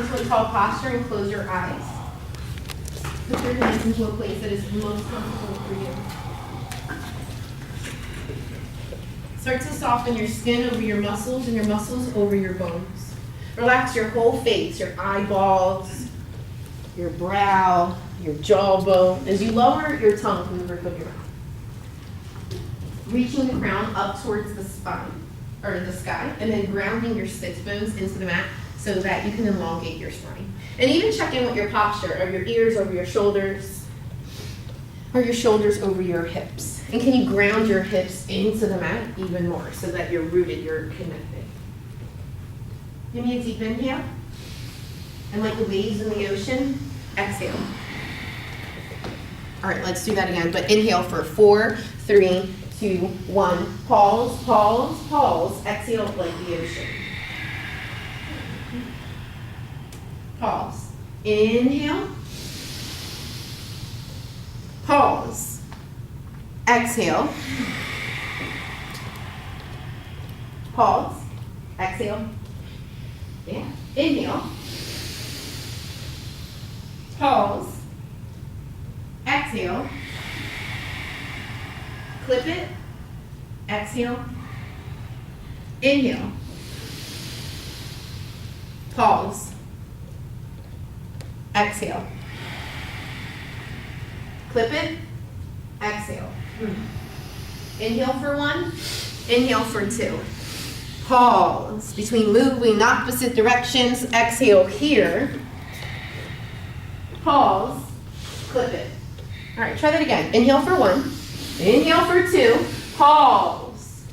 to a tall posture and close your eyes. Put your hands into a place that is most comfortable for you. Start to soften your skin over your muscles and your muscles over your bones. Relax your whole face, your eyeballs, your brow, your jawbone, as you lower your tongue from the roof of your mouth. Reaching the crown up towards the spine, or the sky, and then grounding your sits bones into the mat so that you can elongate your spine. And even check in with your posture. Are your ears over your shoulders? Are your shoulders over your hips? And can you ground your hips into the mat even more so that you're rooted, you're connected? Give me a deep inhale. And like the waves in the ocean, exhale. All right, let's do that again. But inhale for 4, 3, 2, 1. Pause, pause, pause. Exhale like the ocean. Pause. Inhale. Pause. Exhale. Pause. Exhale. Yeah. Inhale. Pause. Exhale. Clip it. Exhale. Inhale. Pause. Exhale. Clip it. Exhale. Inhale for 1. Inhale for 2. Pause. Between moving opposite directions, exhale here. Pause. Clip it. All right, try that again. Inhale for 1. Inhale for 2. Pause.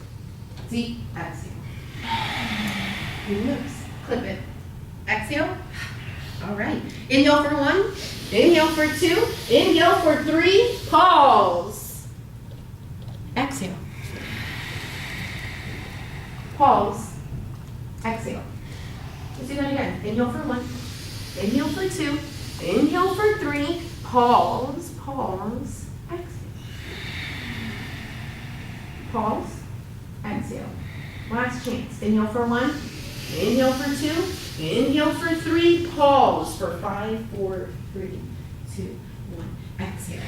Deep exhale. Moves. Clip it. Exhale. All right. Inhale for 1. Inhale for 2. Inhale for 3. Pause. Exhale. Pause. Exhale. Let's do that again. Inhale for 1. Inhale for 2. Inhale for 3. Pause. Pause. Exhale. Pause. Exhale. Last chance. Inhale for 1. Inhale for 2. Inhale for 3. Pause for 5, 4, 3, 2, 1. Exhale.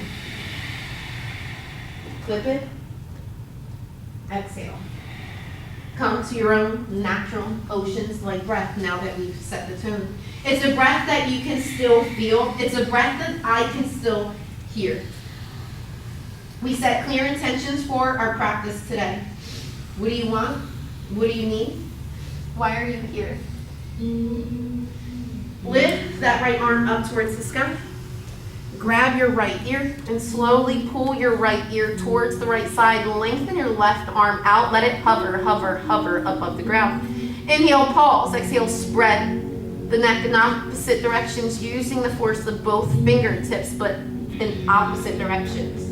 Clip it. Exhale. Come to your own natural oceans-like breath now that we've set the tone. It's a breath that you can still feel. It's a breath that I can still hear. We set clear intentions for our practice today. What do you want? What do you need? Why are you here? Lift that right arm up towards the sky. Grab your right ear and slowly pull your right ear towards the right side. Lengthen your left arm out. Let it hover, hover, hover above the ground. Inhale, pause. Exhale, spread the neck in opposite directions using the force of both fingertips, but in opposite directions.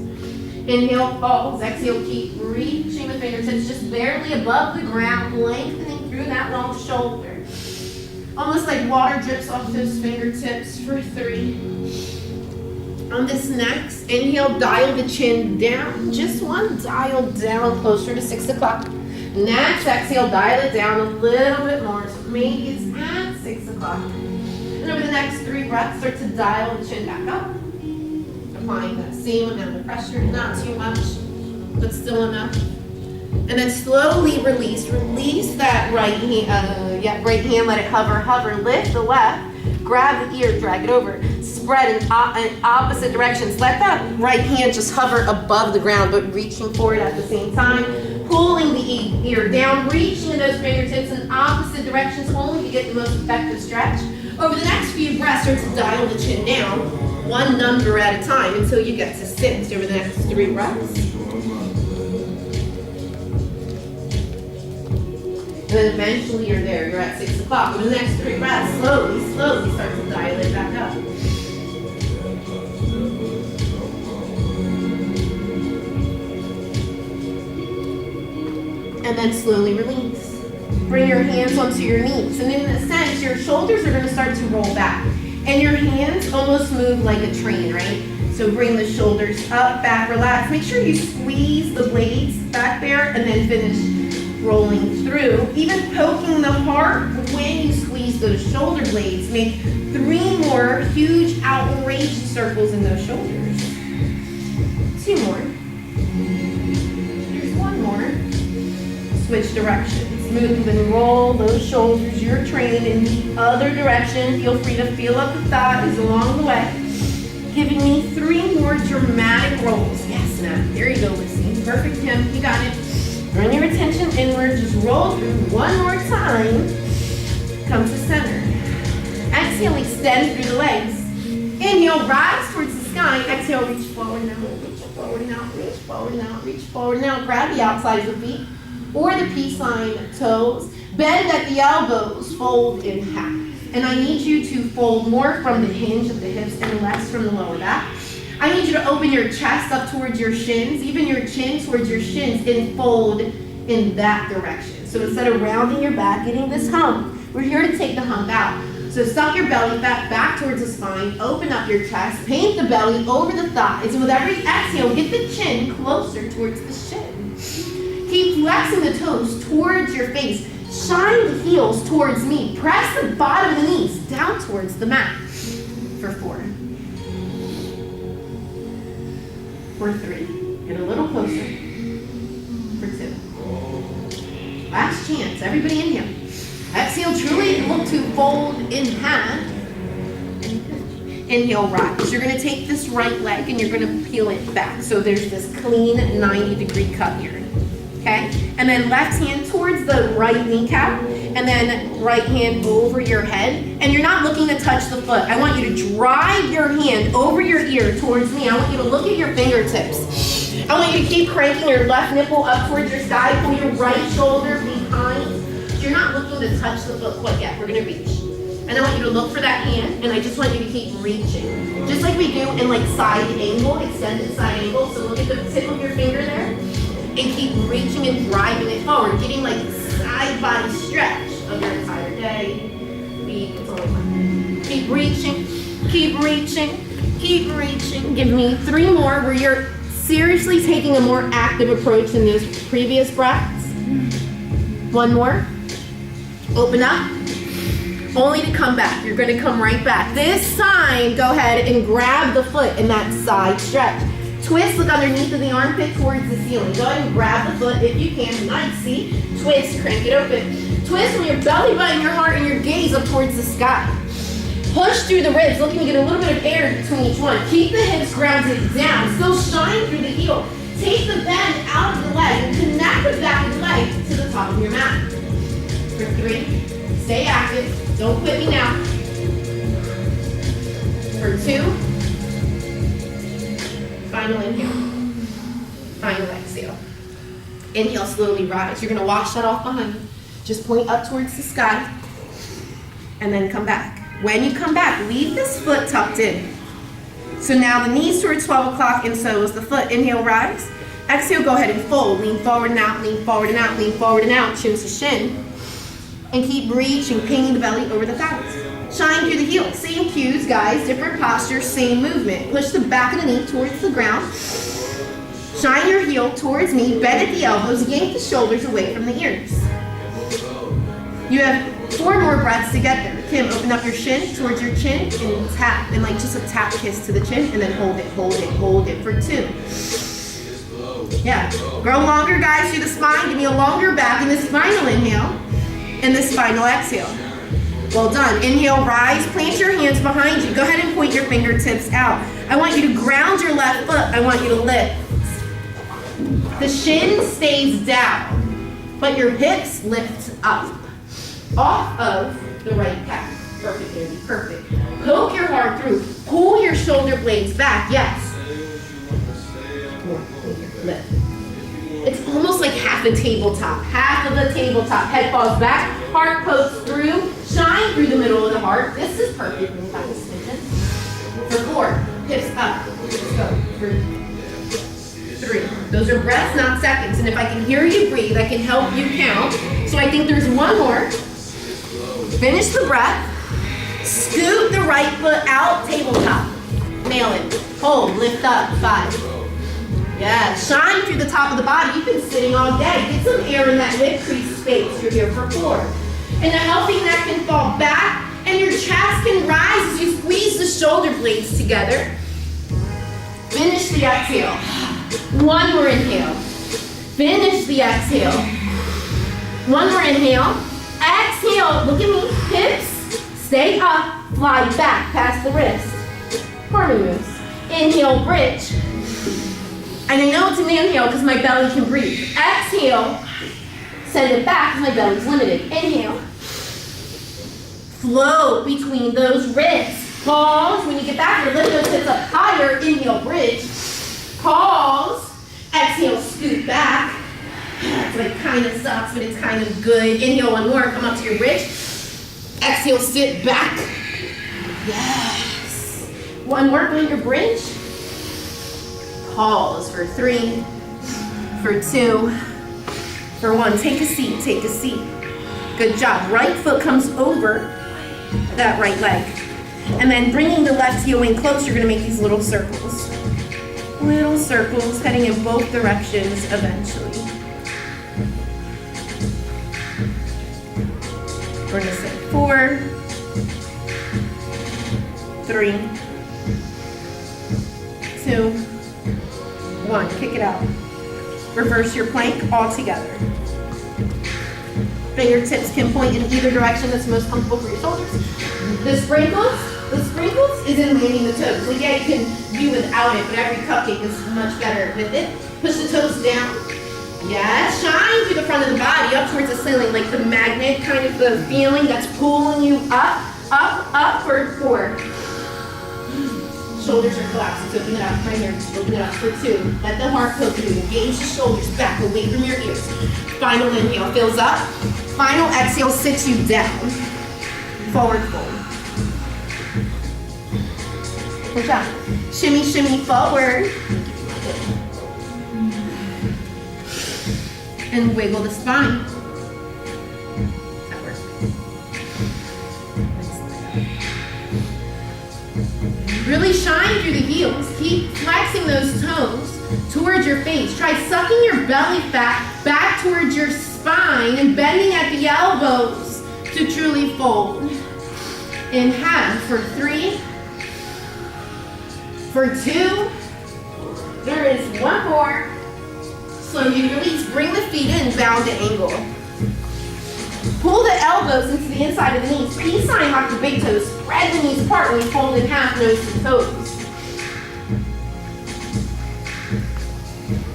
Inhale, pause. Exhale, keep reaching the fingertips just barely above the ground, lengthening through that long shoulder. Almost like water drips off those fingertips for 3. On this next inhale, dial the chin down. Just 1 dial down closer to 6 o'clock. Next exhale, dial it down a little bit more. So maybe it's at 6 o'clock. And over the next 3 breaths, start to dial the chin back up. Applying that same amount of pressure, not too much, but still enough. And then slowly release. Release that right hand, right hand, let it hover, hover. Lift the left, grab the ear, drag it over. Spread in opposite directions. Let that right hand just hover above the ground, but reaching forward at the same time. Pulling the ear down, reaching in those fingertips in opposite directions, only to get the most effective stretch. Over the next few breaths, start to dial the chin down, 1 number at a time until you get to 6 over the next 3 breaths. And then eventually you're there, you're at 6 o'clock. Over the next 3 breaths, slowly, slowly start to dial it back up. And then slowly release. Bring your hands onto your knees. And in a sense, your shoulders are going to start to roll back. And your hands almost move like a train, right? So bring the shoulders up, back, relax. Make sure you squeeze the blades back there and then finish rolling through. Even poking the heart when you squeeze those shoulder blades. Make 3 more huge, outrageous circles in those shoulders. 2 more. Here's 1 more. Switch directions. Move and roll those shoulders. You're trained in the other direction. Feel free to feel up the thighs along the way. Giving me 3 more dramatic rolls. Yes, Matt. There you go, Lucy. Perfect, Tim. You got it. Bring your attention inward. Just roll through 1 more time. Come to center. Exhale, extend through the legs. Inhale, rise towards the sky. Exhale, reach forward now. Reach forward now. Reach forward now. Reach forward now. Grab the outside of the feet or the peace sign toes. Bend at the elbows. Fold in half. And I need you to fold more from the hinge of the hips and less from the lower back. I need you to open your chest up towards your shins, even your chin towards your shins, and fold in that direction. So instead of rounding your back, getting this hump, we're here to take the hump out. So suck your belly fat back towards the spine, open up your chest, paint the belly over the thighs, and with every exhale, get the chin closer towards the shin. Keep flexing the toes towards your face. Shine the heels towards me. Press the bottom of the knees down towards the mat for 4. For 3. Get a little closer. For 2. Last chance. Everybody inhale. Exhale, truly look to fold in half. Inhale, rise. You're going to take this right leg and you're going to peel it back. So there's this clean 90-degree cut here. Okay? And then left hand towards the right kneecap, and then right hand over your head. And you're not looking to touch the foot. I want you to drive your hand over your ear towards me. I want you to look at your fingertips. I want you to keep cranking your left nipple up towards your sky. Pull your right shoulder behind. You're not looking to touch the foot quite yet. We're going to reach. And I want you to look for that hand, and I just want you to keep reaching. Just like we do in like side angle, extended side angle. So look at the tip of your finger there. And keep reaching and driving it forward, getting like side body stretch of your entire day. It's only 1. Keep reaching, keep reaching, keep reaching. Give me 3 more where you're seriously taking a more active approach than those previous breaths. 1 more. Open up. Only to come back. You're going to come right back. This time, go ahead and grab the foot in that side stretch. Twist, look underneath of the armpit towards the ceiling. Go ahead and grab the foot if you can. Nice, see? Twist, crank it open. Twist from your belly button, your heart, and your gaze up towards the sky. Push through the ribs, looking to get a little bit of air between each one. Keep the hips grounded down. Still shine through the heel. Take the bend out of the leg and connect the back of the leg to the top of your mat. For 3, stay active. Don't quit me now. For 2, final inhale, final exhale. Inhale, slowly rise. You're gonna wash that off behind you. Just point up towards the sky and then come back. When you come back, leave this foot tucked in. So now the knees towards 12 o'clock and so is the foot. Inhale, rise. Exhale, go ahead and fold. Lean forward and out, lean forward and out, lean forward and out, chin to shin. And keep reaching, pinging the belly over the thighs. Shine through the heels. Same cues, guys. Different posture, same movement. Push the back of the knee towards the ground. Shine your heel towards me. Bend at the elbows. Yank the shoulders away from the ears. You have 4 more breaths to get there. Kim, open up your shin towards your chin and tap. And like just a tap kiss to the chin. And then hold it, hold it, hold it for 2. Yeah. Grow longer, guys, through the spine. Give me a longer back in this final inhale. And this final exhale. Well done. Inhale, rise, plant your hands behind you. Go ahead and point your fingertips out. I want you to ground your left foot. I want you to lift. The shin stays down, but your hips lift up. Off of the right calf. Perfect, baby, perfect. Poke your heart through. Pull your shoulder blades back, yes. More, lift. It's almost like half a tabletop. Half of the tabletop. Head falls back, heart pokes through. Shine through the middle of the heart. This is perfect. Move back a smidgen. For 4, hips up. Let's go. For 3. Those are breaths, not seconds. And if I can hear you breathe, I can help you count. So I think there's 1 more. Finish the breath. Scoot the right foot out, tabletop. Nail it. Hold, lift up. 5. Yeah, shine through the top of the body. You've been sitting all day. Get some air in that hip crease space. You're here for 4. And a healthy neck can fall back, and your chest can rise as you squeeze the shoulder blades together. Finish the exhale. One more inhale. Finish the exhale. One more inhale. Exhale, look at me, hips, stay up, fly back past the wrist. Harmony moves. Inhale, bridge. And I know it's an inhale because my belly can breathe. Exhale, send it back because my belly's limited. Inhale. Float between those ribs. Pause. When you get back here, lift those hips up higher. Inhale, bridge. Pause. Exhale, scoot back. It's like kind of sucks, but it's kind of good. Inhale, one more. Come up to your bridge. Exhale, sit back. Yes. One more, go your bridge. Pause for 3, for 2, for 1. Take a seat, take a seat. Good job. Right foot comes over that right leg. And then bringing the left heel in close, you're gonna make these little circles. Little circles heading in both directions eventually. We're gonna say 4, 3, 2, 1. Kick it out. Reverse your plank all together. Fingertips can point in either direction that's most comfortable for your shoulders. The sprinkles is in landing the toes. So yeah, you can do without it, but every cupcake is much better with it. Push the toes down. Yes, shine through the front of the body, up towards the ceiling, like the magnet, kind of the feeling that's pulling you up, up, up for 4. Shoulders are collapsed. Let's open it up right here. Open it up for 2. Let the heart poke you. Engage the shoulders back away from your ears. Final inhale fills up. Final exhale sits you down. Forward fold. Good job. Shimmy, shimmy forward. And wiggle the spine. That works. Really shine through the heels. Keep flexing those toes towards your face. Try sucking your belly fat back towards your spine and bending at the elbows to truly fold. In half for 3, for 2, there is 1 more. Slowly release, bring the feet in, bound to angle. Pull the elbows into the inside of the knees. Peace sign, lock the big toes. Spread the knees apart when you fold in half, nose to toes.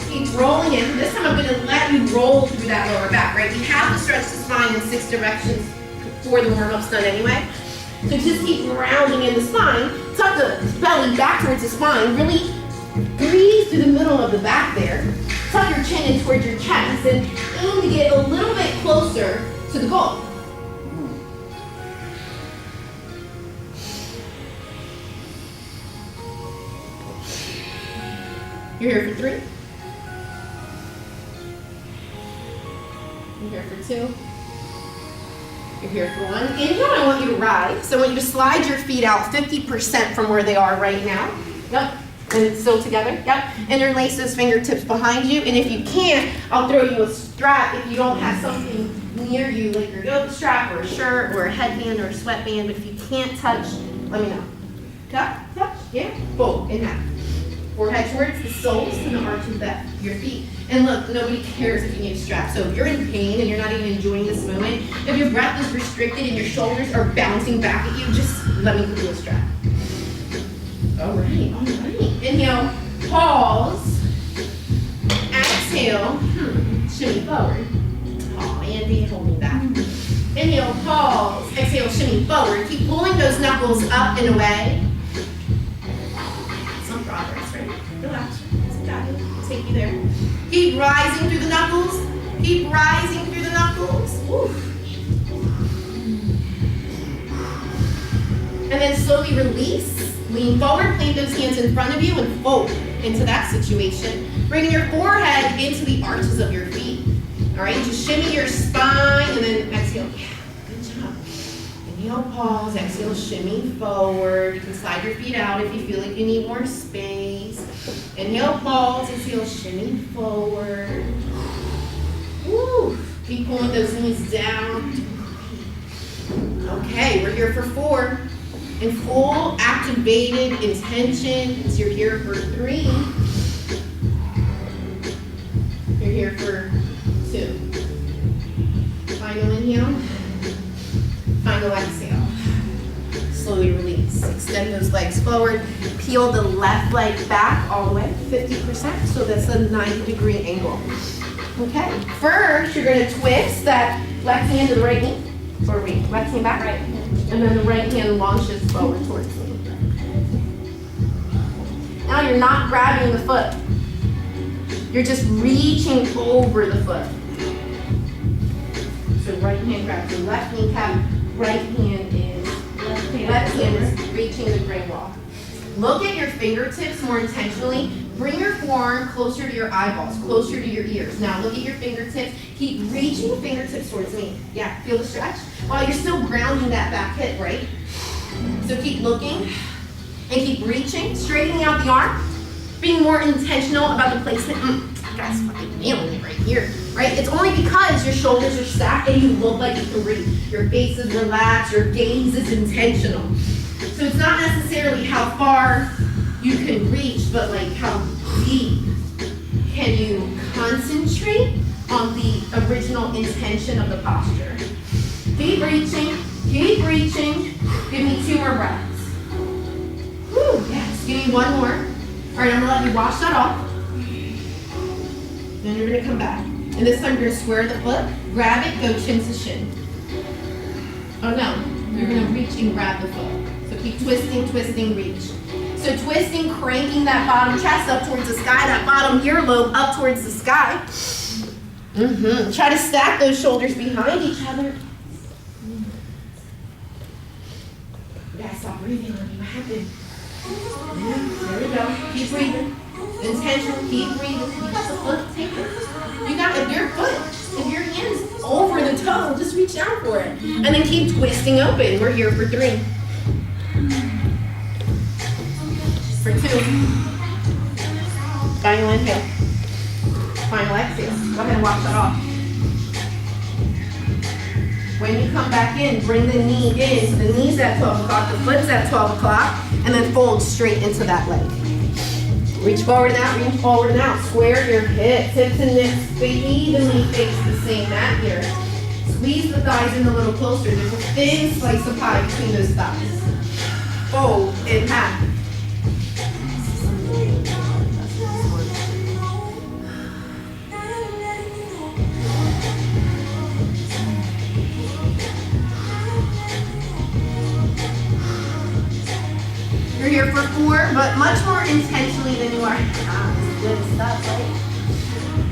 Keep rolling in. This time I'm going to let you roll through that lower back, right? You have to stretch the spine in 6 directions before the warm-up's done anyway. So just keep rounding in the spine. Tuck the belly back towards the spine. Really breathe through the middle of the back there. Tuck your chin in towards your chest and aim to get a little bit closer to the goal. You're here for 3. You're here for 2. You're here for 1. Inhale, I want you to rise. So I want you to slide your feet out 50% from where they are right now. Yep. And it's still together. Yep. Interlace those fingertips behind you. And if you can't, I'll throw you a strap if you don't have something near you, like your yoga strap or a shirt or a headband or a sweatband. But if you can't touch, let me know. Touch, touch, yeah. Fold in half. Forehead towards the soles and the arch of your feet. And look, nobody cares if you need a strap. So if you're in pain and you're not even enjoying this moment, if your breath is restricted and your shoulders are bouncing back at you, just let me put you a strap. All right, all right. Inhale, pause. Exhale, shimmy forward. Oh, Andy, holding back. Inhale, pause. Exhale, shimmy forward. Keep pulling those knuckles up and away. Some progress, right? Relax. Got it. Take you there. Keep rising through the knuckles. Keep rising through the knuckles. Woo. And then slowly release. Lean forward, plant those hands in front of you and fold into that situation. Bring your forehead into the arches of your feet. All right, just shimmy your spine and then exhale. Yeah, good job. Inhale, pause. Exhale, shimmy forward. You can slide your feet out if you feel like you need more space. Inhale, pause. Exhale, shimmy forward. Woo. Keep pulling those knees down. Okay, we're here for 4. In full activated intention. So you're here for 3. You're here for 2. Final inhale. Final exhale. Slowly release. Extend those legs forward. Peel the left leg back all the way, 50%. So that's a 90-degree angle. Okay. First, you're going to twist that left hand to the right knee. Or left hand back. Right. And then the right hand launches forward towards me. Now you're not grabbing the foot. You're just reaching over the foot. So right hand grabs the left kneecap, right hand is reaching the brain wall. Look at your fingertips more intentionally. Bring your forearm closer to your eyeballs, closer to your ears. Now look at your fingertips. Keep reaching the fingertips towards me. Yeah, feel the stretch? While you're still grounding that back hip, right? So keep looking and keep reaching, straightening out the arm, being more intentional about the placement. You guys fucking nailing it right here, right? It's only because your shoulders are stacked and you look like you can breathe. Your face is relaxed, your gaze is intentional. So it's not necessarily how far you can reach, but like how deep can you concentrate on the original intention of the posture. Keep reaching, keep reaching. Give me 2 more breaths. Whew, yes, give me 1 more. All right, I'm gonna let you wash that off. Then you're gonna come back. And this time you're gonna square the foot, grab it, go chin to shin. Oh no, you're gonna reach and grab the foot. So keep twisting, twisting, reach. So twisting, cranking that bottom chest up towards the sky, that bottom earlobe up towards the sky. Try to stack those shoulders behind each other. You gotta stop breathing on you. What happened? There we go. Keep breathing. Intentional. Keep breathing. You got the foot. Take it. You got if your foot, if your hand's over the toe, just reach out for it. And then keep twisting open. We're here for 3. For 2. Final inhale. Final exhale. Go ahead and wash that off. When you come back in, bring the knee in. So the knee's at 12 o'clock, the foot's at 12 o'clock, and then fold straight into that leg. Reach forward and out, reach forward and out. Square your hips, hips and hips evenly face the same mat here. Squeeze the thighs in a little closer. There's a thin slice of pie between those thighs. Fold in half. You're here for 4, but much more intentionally than you are. Ah, this is good stuff, right?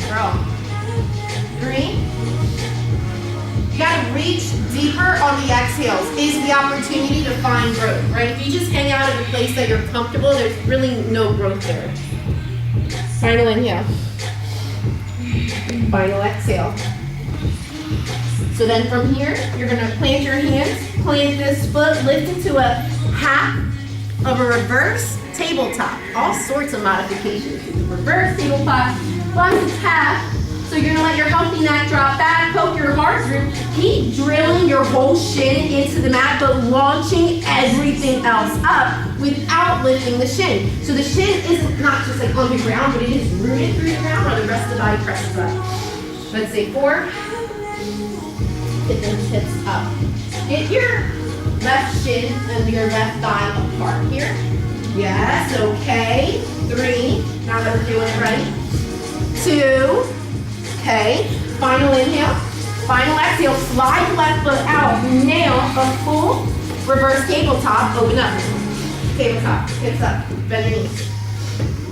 Girl. 3. You gotta reach deeper on the exhales. Is the opportunity to find growth, right? If you just hang out at a place that you're comfortable, there's really no growth there. Final inhale. Final exhale. So then from here, you're gonna plant your hands, plant this foot, lift into a half of a reverse tabletop. All sorts of modifications. Reverse tabletop, lunge half. So you're gonna let your healthy neck drop back, poke your heart through. Keep drilling your whole shin into the mat, but launching everything else up without lifting the shin. So the shin is not just like on the ground, but it is rooted through the ground while the rest of the body presses up. Let's say 4. Hit those hips up. Get your left shin and your left thigh apart here. Yes, okay. 3. Now that we're doing it right. 2. Okay. Final inhale. Final exhale. Slide the left foot out. Nail a full reverse tabletop. Open up. Tabletop. Hips up. Bend your knees.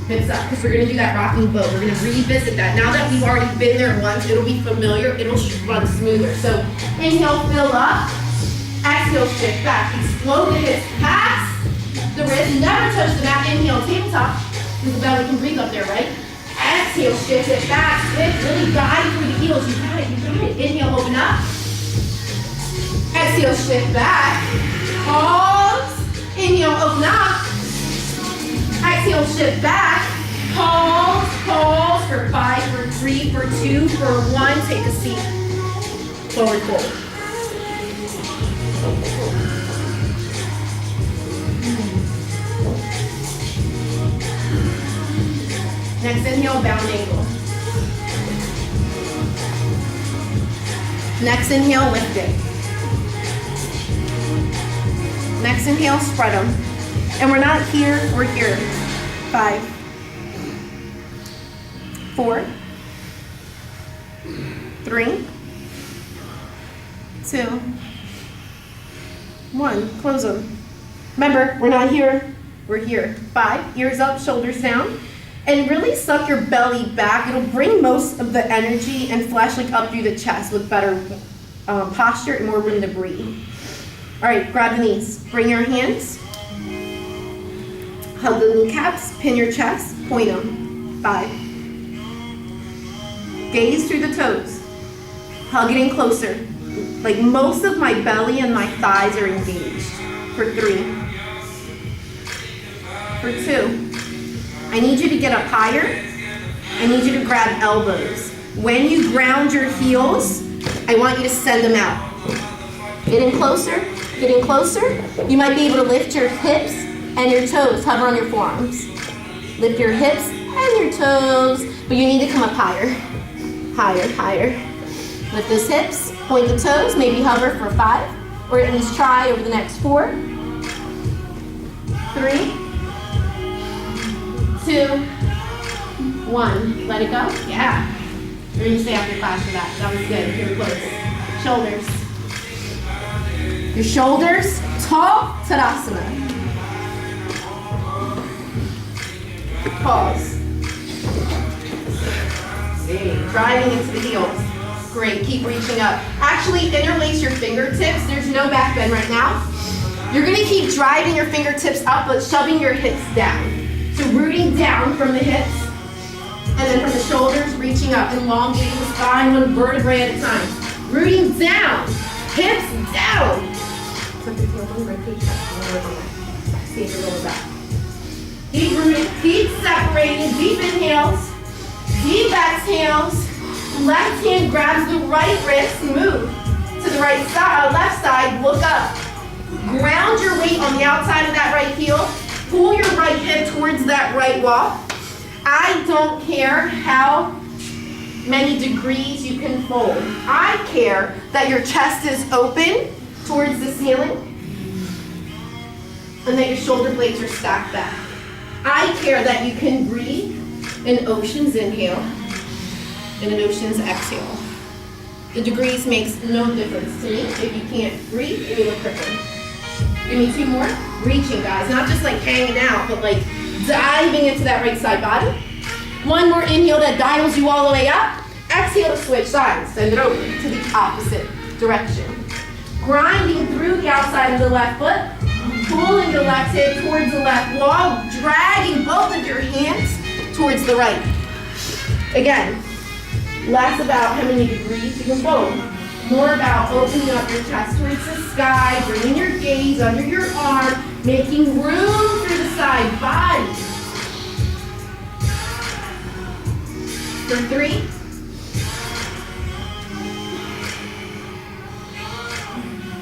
Hips up. Because we're going to do that rocking boat. We're going to revisit that. Now that we've already been there once, it'll be familiar. It'll run smoother. So inhale, fill up. Exhale, shift back. Explode the hips past the wrist. Never touch the mat. Inhale, tabletop. Because the belly can breathe up there, right? Exhale, shift it back. Shift, really guide through the heels. You got it, you got it. Inhale, open up. Exhale, shift back. Pause. Inhale, open up. Exhale, shift back. Pause, pause for 5, for 3, for 2, for 1. Take a seat. Forward fold. Next inhale, bound angle. Next inhale, lift it. Next inhale, spread them. And we're not here, we're here. 5, 4, 3, 2, 1. Close them. Remember, we're not here, we're here. 5, ears up, shoulders down. And really suck your belly back. It'll bring most of the energy and flesh like up through the chest with better posture and more room to breathe. All right, grab the knees. Bring your hands. Hug the kneecaps, pin your chest, point them. 5. Gaze through the toes. Hug it in closer. Like most of my belly and my thighs are engaged. For 3. For 2. I need you to get up higher. I need you to grab elbows. When you ground your heels, I want you to send them out. Get in closer, get in closer. You might be able to lift your hips and your toes, hover on your forearms. Lift your hips and your toes, but you need to come up higher. Higher, higher. Lift those hips, point the toes, maybe hover for 5, or at least try over the next 4, 3, 2, 1. Let it go. Yeah. We're going to stay after class for that. That was good. Here, close. Shoulders. Your shoulders, tall, Tadasana. Pause. Driving into the heels. Great. Keep reaching up. Actually, interlace your fingertips. There's no back bend right now. You're going to keep driving your fingertips up, but shoving your hips down. So rooting down from the hips, and then from the shoulders, reaching up, elongating the spine one vertebrae at a time. Rooting down, hips down. See if you're rolling back. Deep rooting, deep separating, deep inhales, deep exhales. Left hand grabs the right wrist, move to the right side, left side, look up. Ground your weight on the outside of that right heel. Pull your right hip towards that right wall. I don't care how many degrees you can fold. I care that your chest is open towards the ceiling and that your shoulder blades are stacked back. I care that you can breathe an ocean's inhale and an ocean's exhale. The degrees makes no difference to me. If you can't breathe, give me a quicker. Give me 2 more. Reaching, guys. Not just like hanging out, but like diving into that right side body. 1 more inhale that dials you all the way up. Exhale to switch sides. Send it over to the opposite direction. Grinding through the outside of the left foot. Pulling the left hip towards the left wall. Dragging both of your hands towards the right. Again, less about how many degrees you can fold. More about opening up your chest towards the sky, bringing your gaze under your arm, making room through the side body. For 3.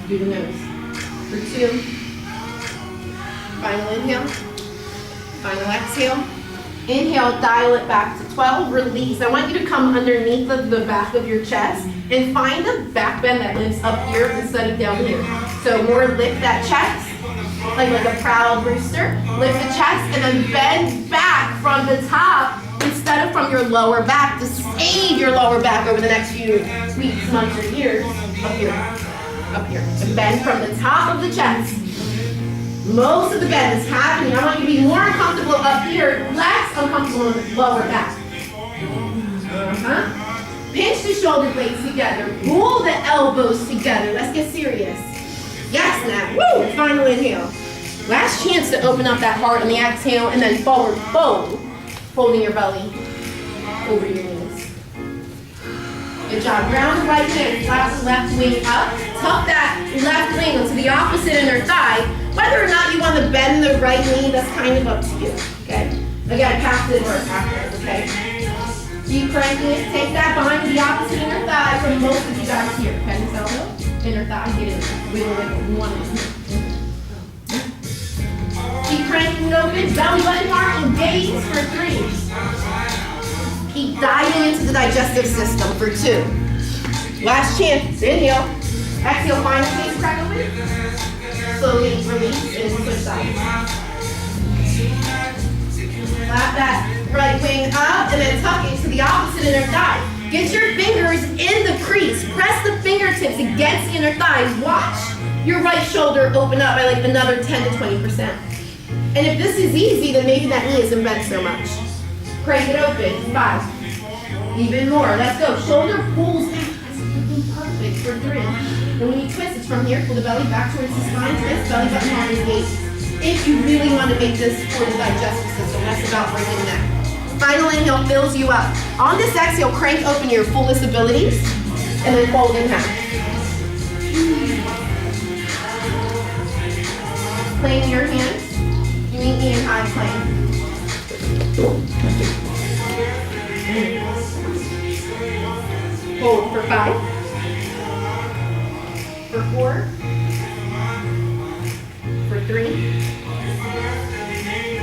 Do the nose. For 2. Final inhale. Final exhale. Inhale, dial it back to 12. Release. I want you to come underneath the back of your chest and find a back bend that lives up here instead of down here. So more lift that chest, like a proud rooster. Lift the chest and then bend back from the top instead of from your lower back to save your lower back over the next few weeks, months, or years. Up here, up here. And bend from the top of the chest. Most of the bend is happening. I want you to be more uncomfortable up here, less uncomfortable in the lower back. Pinch the shoulder blades together. Pull the elbows together. Let's get serious. Yes, now. Woo! Final inhale. Last chance to open up that heart on the exhale and then forward fold. Folding your belly over your knees. Good job. Ground the right hand. Flat the left wing up. Tuck that left wing onto the opposite inner thigh. Whether or not you want to bend the right knee, that's kind of up to you. Okay? Again, passive or active. Okay? Keep cranking it. Take that behind the opposite inner thigh for most of you guys here. Okay, this elbow, inner thigh, get in there. Wiggle, wiggle. One. Keep cranking it open. Belly button heart, engage for 3. Keep diving into the digestive system for 2. Last chance. Inhale. Exhale, final face, crack open. Slowly release and switch sides. Flap that right wing up and then tuck it to the opposite inner thigh. Get your fingers in the crease. Press the fingertips against the inner thighs. Watch your right shoulder open up by like another 10 to 20%. And if this is easy, then maybe that knee isn't bent so much. Crank it open. 5. Even more. Let's go. Shoulder pulls back. That's looking perfect for 3. And when you twist, it's from here. Pull the belly back towards the spine. Twist. Belly button on the gate. If you really want to make this for the digestive system, that's about breaking the neck. Final inhale fills you up. On this exhale, crank open your fullest abilities. And then fold in half. Plane your hands. You meet me in high plane. Hold for 5, for 4, for 3,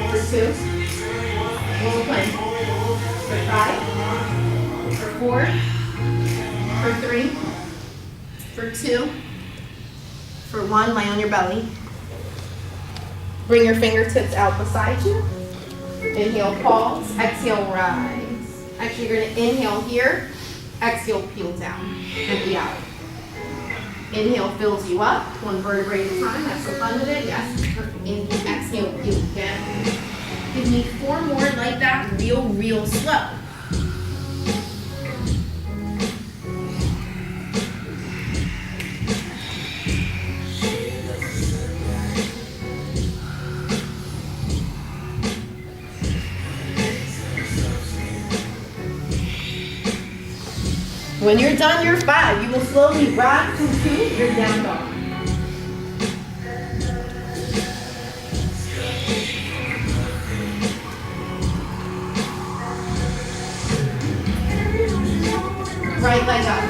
for 2, hold plane, for 5, for 4, for 3, for 2, for 1, lay on your belly. Bring your fingertips out beside you. Inhale, pause, exhale, rise. Actually, you're gonna inhale here, exhale, peel down, empty out. Inhale fills you up, 1 vertebrae at a time. Have some fun with it, yes. Inhale, exhale, peel down. Give me 4 more like that, real slow. When you're done your 5, you will slowly rock to your down dog. Right leg up.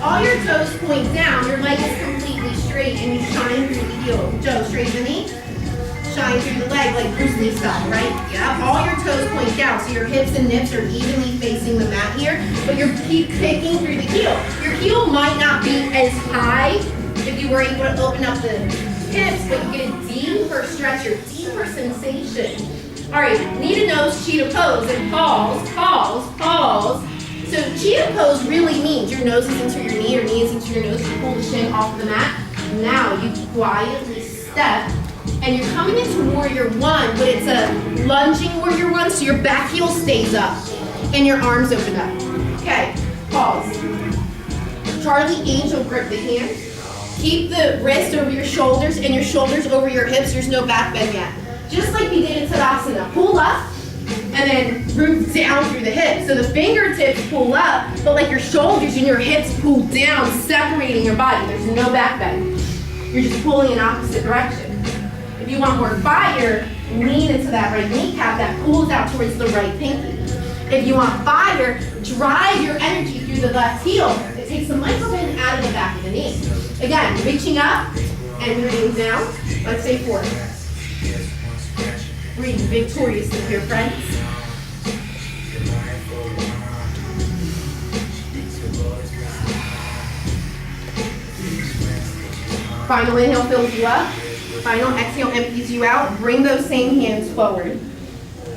All your toes point down, your leg is completely straight and you shine through the heel. Joe, straighten the knee. Shine through the leg like Bruce Lee style, right? Yeah. All your toes point down, so your hips and nips are evenly facing the mat here, but you're keep kicking through the heel. Your heel might not be as high if you were able to open up the hips, but you get a deeper stretch, your deeper sensation. All right, knee to nose, cheetah pose, and pause, pause, pause. So cheetah pose really means your nose is into your knee, your knee is into your nose, you pull the shin off the mat. Now you quietly step. And you're coming into warrior 1, but it's a lunging warrior 1, so your back heel stays up and your arms open up. Okay, pause. Charlie Angel, grip the hand. Keep the wrist over your shoulders and your shoulders over your hips. There's no back bend yet. Just like we did in Tadasana. Pull up and then root down through the hips. So the fingertips pull up, but like your shoulders and your hips pull down, separating your body. There's no back bend. You're just pulling in opposite direction. If you want more fire, lean into that right kneecap that pulls out towards the right pinky. If you want fire, drive your energy through the left heel. It takes the microbend out of the back of the knee. Again, reaching up and rooting down. Let's say 4. Breathe victoriously here, friends. Final inhale fills you up. Final exhale empties you out. Bring those same hands forward.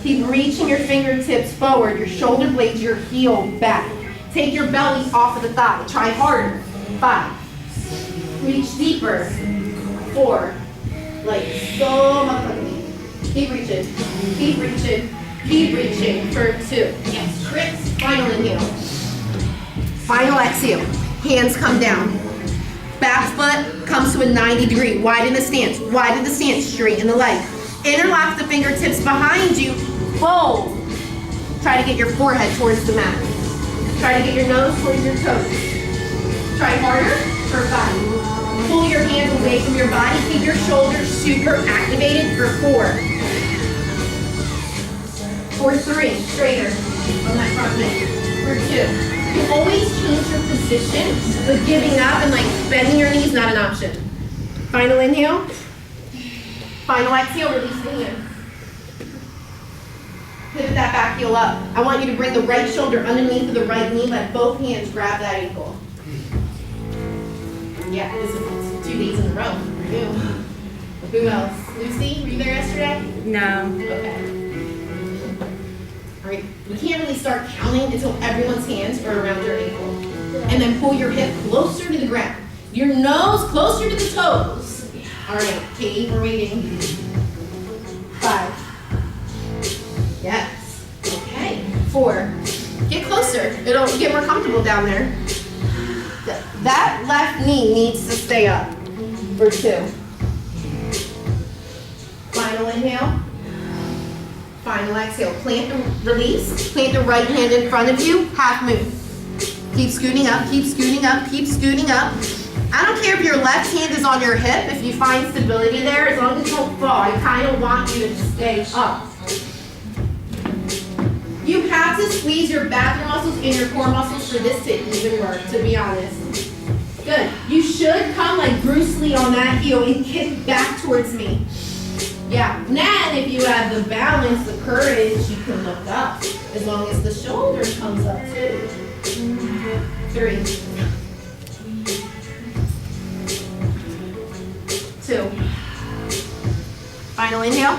Keep reaching your fingertips forward, your shoulder blades, your heel back. Take your belly off of the thigh. Try harder. 5. Reach deeper. 4. Like so much. Keep reaching. Keep reaching. Keep reaching for 2. Yes, Chris. Final inhale. Final exhale. Hands come down. Back foot comes to a 90 degree. Widen the stance. Widen the stance. Straighten the leg. Interlock the fingertips behind you. Fold. Try to get your forehead towards the mat. Try to get your nose towards your toes. Try harder for 5. Pull your hands away from your body. Keep your shoulders super activated for 4. For 3. Straighter on that front leg. For 2. You always change your position, but giving up and like bending your knees not an option. Final inhale. Final exhale, release the hand. Pivot that back heel up. I want you to bring the right shoulder underneath of the right knee. Let both hands grab that ankle. Yeah, this is 2 days in a row for you. Who else? Lucy, were you there yesterday? No. Okay. All right, we can't really start counting until everyone's hands are around your ankle. And then pull your hip closer to the ground. Your nose closer to the toes. All right, Katie, we're waiting. 5. Yes. Okay. 4. Get closer. It'll get more comfortable down there. That left knee needs to stay up. For 2. Final inhale. Final exhale. Plant and release. Plant the right hand in front of you. Half moon. Keep scooting up, keep scooting up, keep scooting up. I don't care if your left hand is on your hip, if you find stability there, as long as you don't fall. I kind of want you to stay up. You have to squeeze your back muscles and your core muscles for this to even work, to be honest. Good. You should come like Bruce Lee on that heel and kick back towards me. Yeah. Then if you have the balance, the courage, you can look up. As long as the shoulder comes up too. 3. 2. Final inhale.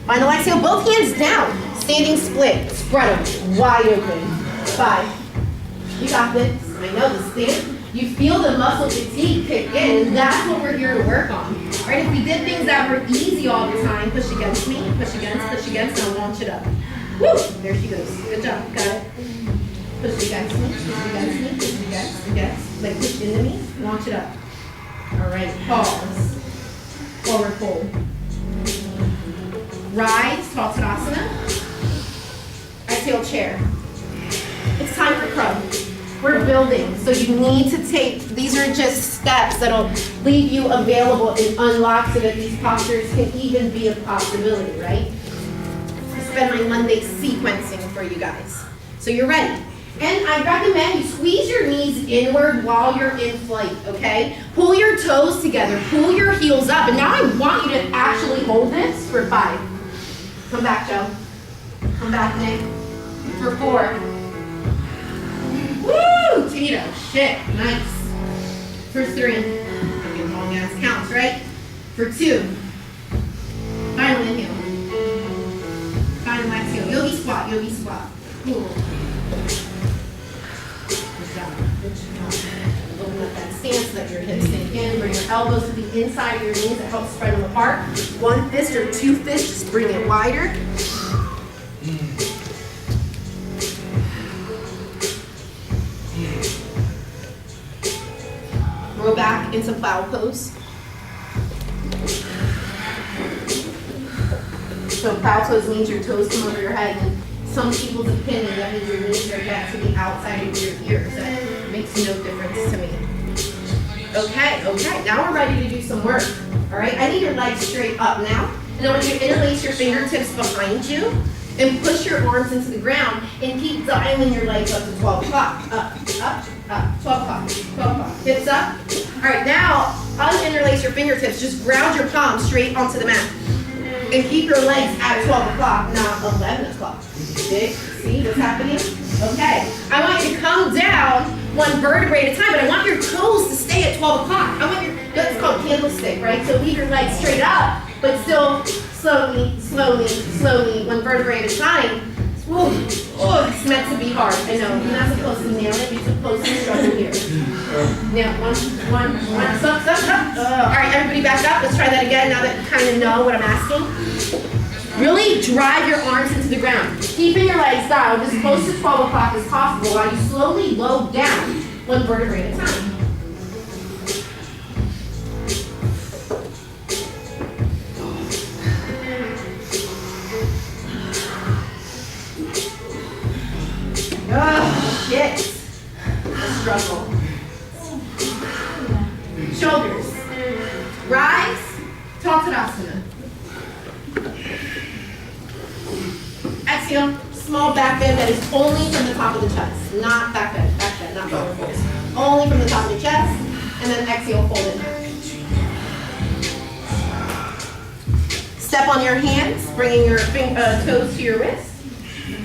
Final exhale. Both hands down. Standing split. Spread them wide open. 5. You got this. I know this thing. You feel the muscle fatigue kick in, and that's what we're here to work on. All right, if we did things that were easy all the time, push against me, push against, and launch it up. Woo! There she goes. Good job. Got it. Push against me, push against me, push against. Like push into me, launch it up. All right, pause. Forward fold. Rise, Tadasana. Exhale, chair. It's time for crow. We're building, so you need to take, these are just steps that'll leave you available and unlock so that these postures can even be a possibility, right? I spend my Monday sequencing for you guys. So you're ready. And I recommend you squeeze your knees inward while you're in flight, okay? Pull your toes together, pull your heels up, and now I want you to actually hold this for 5. Come back, Joe. Come back, Nick. For 4. Woo! Tito, shit, nice. For 3. I'm getting long ass counts, right? For 2. Final inhale. Final exhale. Yogi squat, yogi squat. Cool. Good job. Good job. Open up that stance, let your hips sink in. Bring your elbows to the inside of your knees. That helps spread them apart. 1 fist or 2 fists, just bring it wider. Roll back into plow pose. So plow pose means your toes come over your head, and some people's opinion, that means your knees are back to the outside of your ears. That makes no difference to me. Okay, now we're ready to do some work. All right, I need your legs straight up now. And I want you to interlace your fingertips behind you and push your arms into the ground and keep dialing your legs up to 12 o'clock. Up, 12 o'clock, 12 o'clock. Hips up. All right, now uninterlace your fingertips. Just ground your palms straight onto the mat. And keep your legs at 12 o'clock, not 11 o'clock. See what's happening? Okay. I want you to come down 1 vertebrae at a time, but I want your toes to stay at 12 o'clock. I want that's called candlestick, right? So leave your legs straight up, but still slowly, 1 vertebrae at a time. Whoa. Oh, it's meant to be hard. I know. You're not supposed to nail it. You're supposed to struggle here. Now, one. Stop. All right, everybody back up. Let's try that again now that you kind of know what I'm asking. Really drive your arms into the ground. Keeping your legs down as close to 12 o'clock as possible while you slowly load down 1 vertebrae at a time. Oh, shit. Struggle. Shoulders. Rise. Tadasana. Exhale. Small back bend that is only from the top of the chest. Not back bend, not forward fold. Only from the top of the chest. And then exhale, fold it back. Step on your hands, bringing your toes to your wrists.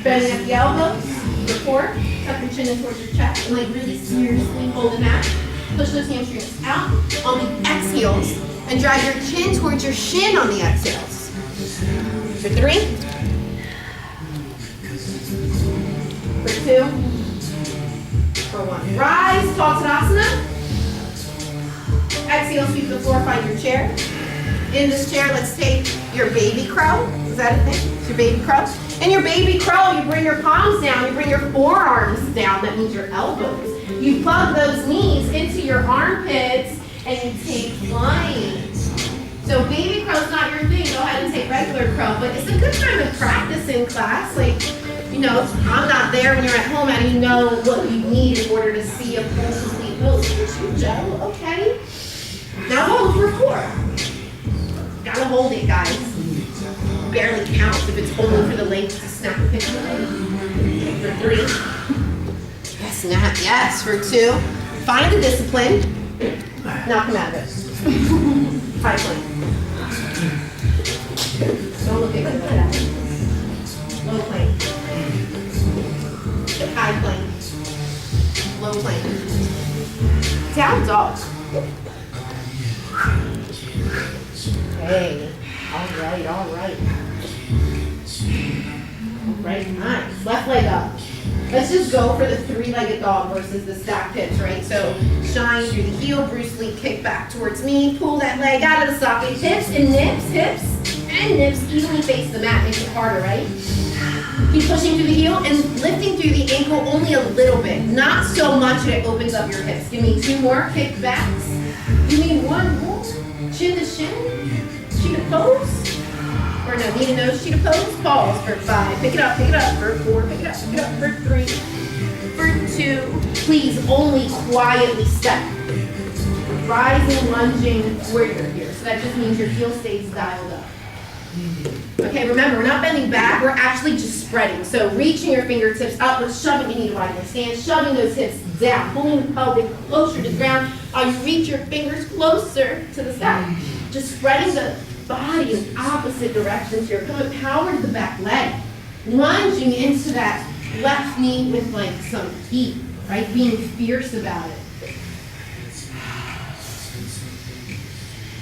Bending at the elbows. For 4, tuck your chin in towards your chest and like really seriously holding that. Push those hamstrings out on the exhales and drag your chin towards your shin on the exhales. For 3. For 2. For 1. Rise, Uttanasana. Exhale, sweep the floor, find your chair. In this chair, let's take your baby crow. Is that a thing? It's your baby crow. In your baby crow, you bring your palms down, you bring your forearms down, that means your elbows. You plug those knees into your armpits, and you take flying. So baby crow's not your thing, go ahead and take regular crow, but it's a good time to practice in class. Like, you know, I'm not there when you're at home, how do you know what you need in order to see a full complete pose? Here's your Joe, okay. Now hold for 4. Gotta hold it, guys. Barely counts if it's only for the legs to snap a picture. For 3. Yes, Nat, yes. For 2. Find the discipline. Now come out of it. High plank. Don't look at me like that. Low plank. High plank. Low plank. Down dog. Hey, all right. All right, nice. Left leg up. Let's just go for the 3-legged dog versus the stacked hips, right? So shine through the heel, Bruce Lee, kick back towards me, pull that leg out of the socket, hips and nips, evenly face the mat, makes it harder, right? Keep pushing through the heel and lifting through the ankle only a little bit, not so much that it opens up your hips. Give me 2 more kick backs. Give me 1 more, chin to shin, cheetah pose. Or no, knee to nose, cheetah pose, pause for 5, pick it up for 4, pick it up for 3, for 2. Please only quietly step. Rising, lunging warrior here. So that just means your heel stays dialed up. Okay, remember, we're not bending back, we're actually just spreading. So reaching your fingertips up, we're shoving your knee to wide stand, shoving those hips down, pulling the pelvic closer to the ground. You reach your fingers closer to the sky. Just spreading the body in opposite directions here. Coming power to the back leg. Lunging into that left knee with like some heat, right? Being fierce about it.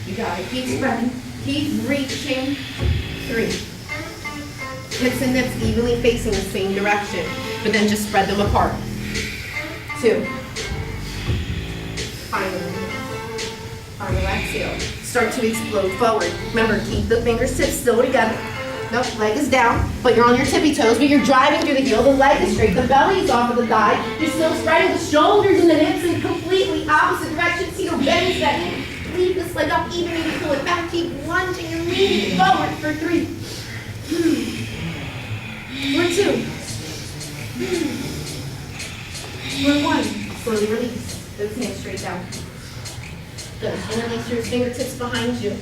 You got it. Keep spreading. Keep reaching. 3. Hips and nips evenly facing the same direction, but then just spread them apart. 2. Final exhale. Start to explode forward. Remember, keep the fingertips still together. Nope, leg is down, but you're on your tippy toes, but you're driving through the heel. The leg is straight, the belly is off of the thigh. You're still spreading the shoulders and the hips in completely opposite directions. See how bends that knee. Leave this leg up, even when you pull it back. Keep lunging and leaning forward for 3. For 2. For 1. Slowly release. Those hands straight down. Good. Interlace your fingertips behind you.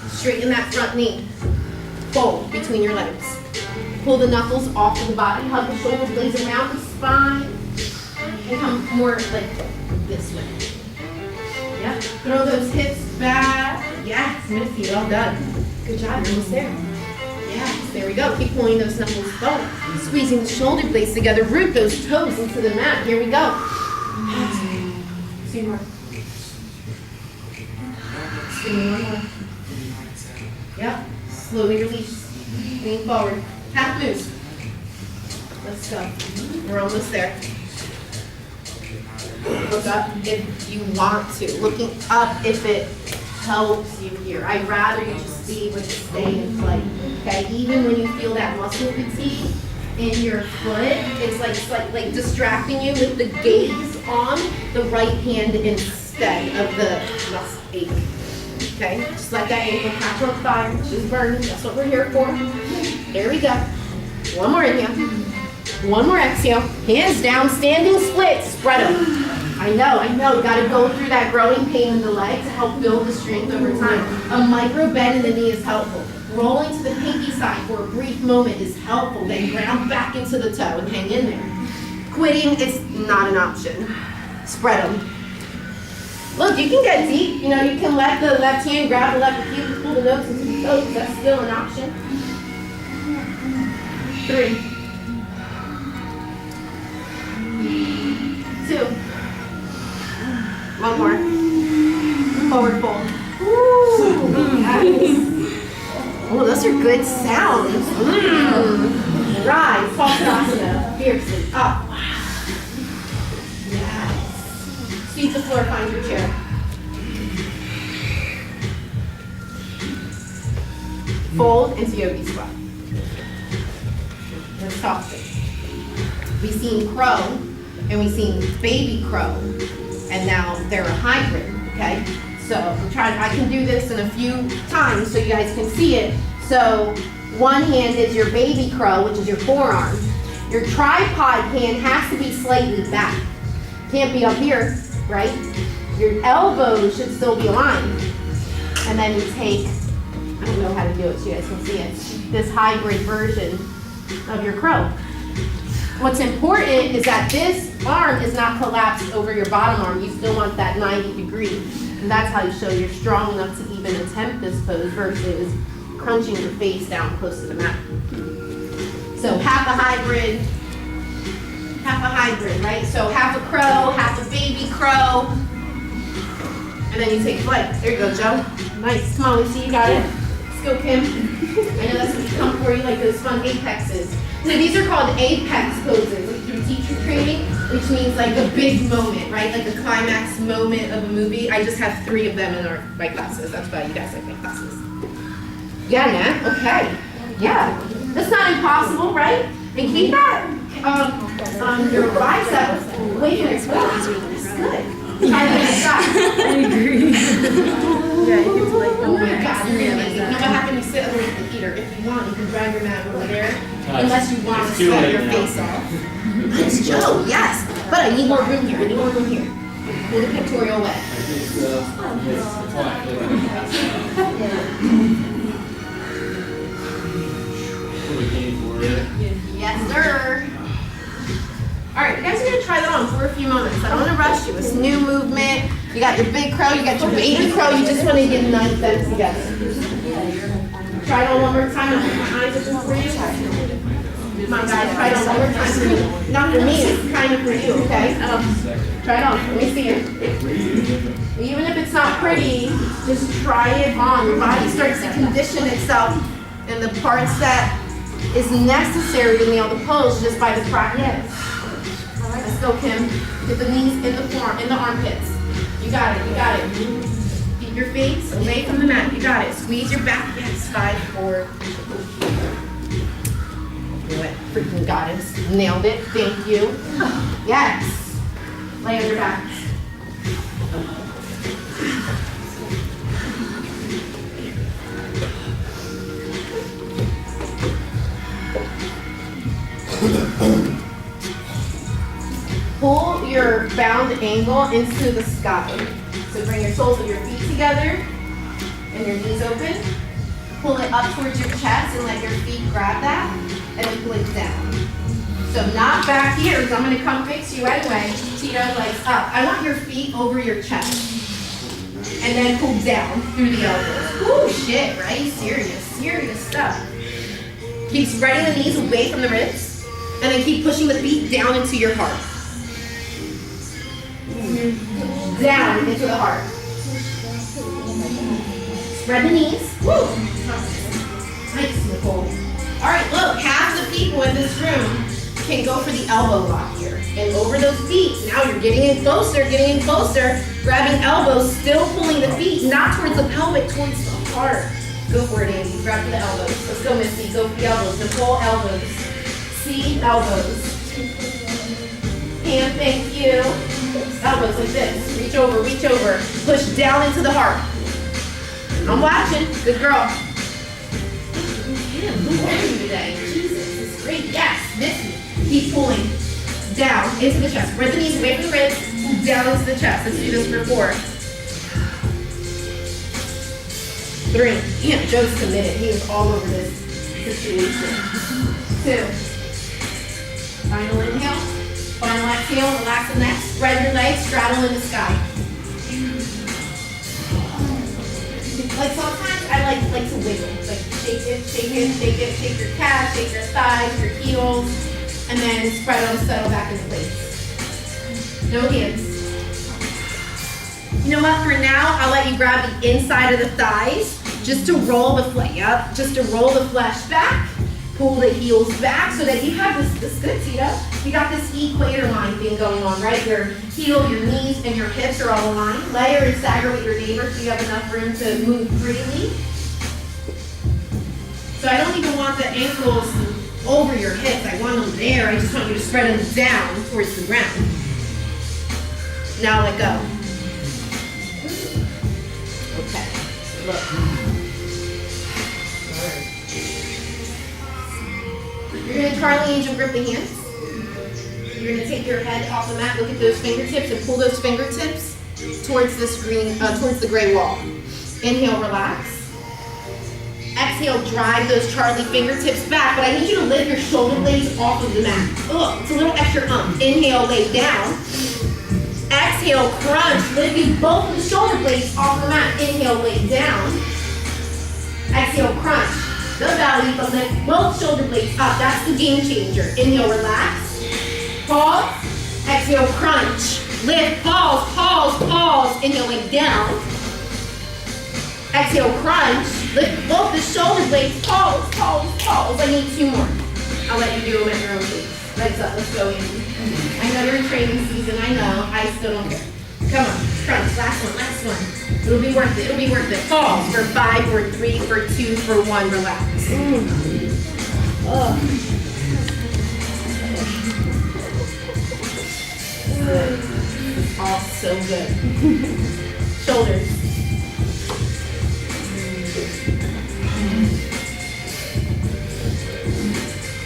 Straighten that front knee. Fold between your legs. Pull the knuckles off of the body. Hug the shoulder blades around the spine. And come more like this way. Yeah. Throw those hips back. Yes, Missy, well done. Good job, you're almost there. Yes, there we go. Keep pulling those knuckles forward. Squeezing the shoulder blades together. Root those toes into the mat. Here we go. 2 more. 1 more. Yep. Slowly release. Lean forward. Half moves. Let's go. We're almost there. Look up if you want to. Looking up if it helps you here. I'd rather you just be able to stay in play. Okay? Even when you feel that muscle fatigue in your foot, it's like distracting you with the gaze on the right hand instead of the left ache. Okay? Just let that ankle catch on fire. Just burning. That's what we're here for. There we go. 1 more inhale. 1 more exhale. Hands down, standing split. Spread them. I know. You got to go through that growing pain in the leg to help build the strength over time. A micro bend in the knee is helpful. Rolling to the pinky side for a brief moment is helpful. Then ground back into the toe and hang in there. Quitting is not an option. Spread them. Look, you can get deep. You know, you can let the left hand grab the left heel and pull the nose into the toes. That's still an option. 3. 2. One more. Forward fold. Ooh, yes. Oh, those are good sounds. Rise, Paschimottanasana, fiercely up. Yes. Feet to floor, find your chair. Fold into yogi squat. Let's talk things. We've seen crow, and we've seen baby crow, and now they're a hybrid, okay? So I can do this in a few times so you guys can see it. So one hand is your baby crow, which is your forearm. Your tripod hand has to be slightly back. Can't be up here, right? Your elbows should still be aligned. And then you take, I don't know how to do it so you guys can see it, this hybrid version of your crow. What's important is that this arm is not collapsed over your bottom arm. You still want that 90 degree. And that's how you show you're strong enough to even attempt this pose versus crunching your face down close to the mat. So half a hybrid, right? So half a crow, half a baby crow. And then you take flight. There you go, Joe. Nice. Come on, Lucy, you got it. Let's go, Kim. I know that's what you come for. You like those fun apexes. So these are called apex poses, like through teacher training, which means like a big moment, right? Like a climax moment of a movie. I just have 3 of them in my classes. That's why you guys like my classes. Yeah, Nat? Okay. Yeah. That's not impossible, right? And keep that your bicep away from your foot. Good. Try that next time. I agree. Yeah, you get to like Oh my God, you're amazing. You know what happened? You sit underneath the heater. If you want, you can drag your mat over there. Unless you want to sweat your face off. Nice, Joe, yes. But I need more room here. Pull the pectoral away. Yes, sir. All right, you guys are going to try that on for a few moments. I don't want to rush you. It's new movement. You got your big crow, you got your baby crow. You just want to unite them together. Try it on one more time. I'll put my eyes open for you. Come on, guys. Try it on one more time for me. Not for me. It's kind of for you, okay? Try it on. Let me see it. Even if it's not pretty, just try it on. Your body starts to condition itself in the parts that is necessary to nail the pose just by the practice. Let's go, Kim. Get the knees in the floor, in the armpits. You got it. Keep your face away from the mat. You got it. Squeeze your back. Yes, 5, 4. Do it. Freaking goddess. Nailed it. Thank you. Yes. Lay on your back. Pull your bound angle into the sky. So bring your soles of your feet together and your knees open. Pull it up towards your chest and let your feet grab that and then pull it down. So not back here, because I'm going to come fix you anyway. Tito, legs up. I want your feet over your chest. And then pull down through the elbows. Ooh, shit, right? Serious stuff. Keep spreading the knees away from the ribs. And then keep pushing the feet down into your heart. Down into the heart. Spread the knees. Woo! Nice, Nicole. All right, look, half the people in this room can go for the elbow lock here. And over those feet, now you're getting in closer, grabbing elbows, still pulling the feet, not towards the pelvic, towards the heart. Go for it, Andy. Grab for the elbows. Let's go, Missy. Go for the elbows. Nicole, elbows. See, elbows. Hand, thank you. Elbows like this. Reach over. Push down into the heart. I'm watching. Good girl. Damn, who are you today? Jesus, it's great. Yes, Missy. Keep pulling down into the chest. Spread the knees away from the ribs. Pull down into the chest. Let's do this for 4. 3. Damn, Joe's committed. He is all over this situation. 2. Final inhale. Final exhale. Relax the neck. Spread your legs. Straddle in the sky. Like sometimes I like to wiggle. Like shake it. Shake your calves, shake your thighs, your heels, and then spread them, settle back into place. No hands. You know what, for now, I'll let you grab the inside of the thighs just to roll the flesh back. Pull the heels back so that you have this good, Tito. You got this equator line thing going on, right? Your heel, your knees, and your hips are all aligned. Layer and stagger with your neighbor so you have enough room to move freely. So I don't even want the ankles over your hips. I want them there. I just want you to spread them down towards the ground. Now let go. Okay, look. You're gonna Charlie Angel grip the hands. You're gonna take your head off the mat, look at those fingertips, and pull those fingertips towards the screen, towards the gray wall. Inhale, relax. Exhale, drive those Charlie fingertips back, but I need you to lift your shoulder blades off of the mat. Ugh, it's a little extra Inhale, lay down. Exhale, crunch, lifting both of the shoulder blades off the mat. Inhale, lay down. Exhale, crunch. The belly, but lift both shoulder blades up. That's the game changer. Inhale, relax. Pause. Exhale, crunch. Lift, pause, pause, pause. Inhale, lay down. Exhale, crunch. Lift both the shoulder blades. Pause, pause, pause. I need 2 more. I'll let you do them at your own pace. Legs up. Let's go, Andy. I know you're in training season. I know. I still don't care. Come on. Crunch. Last one. Last one. It'll be worth it. It'll be worth it. Pause for 5, for 3, for 2, for 1. Relax. All so good. Shoulders.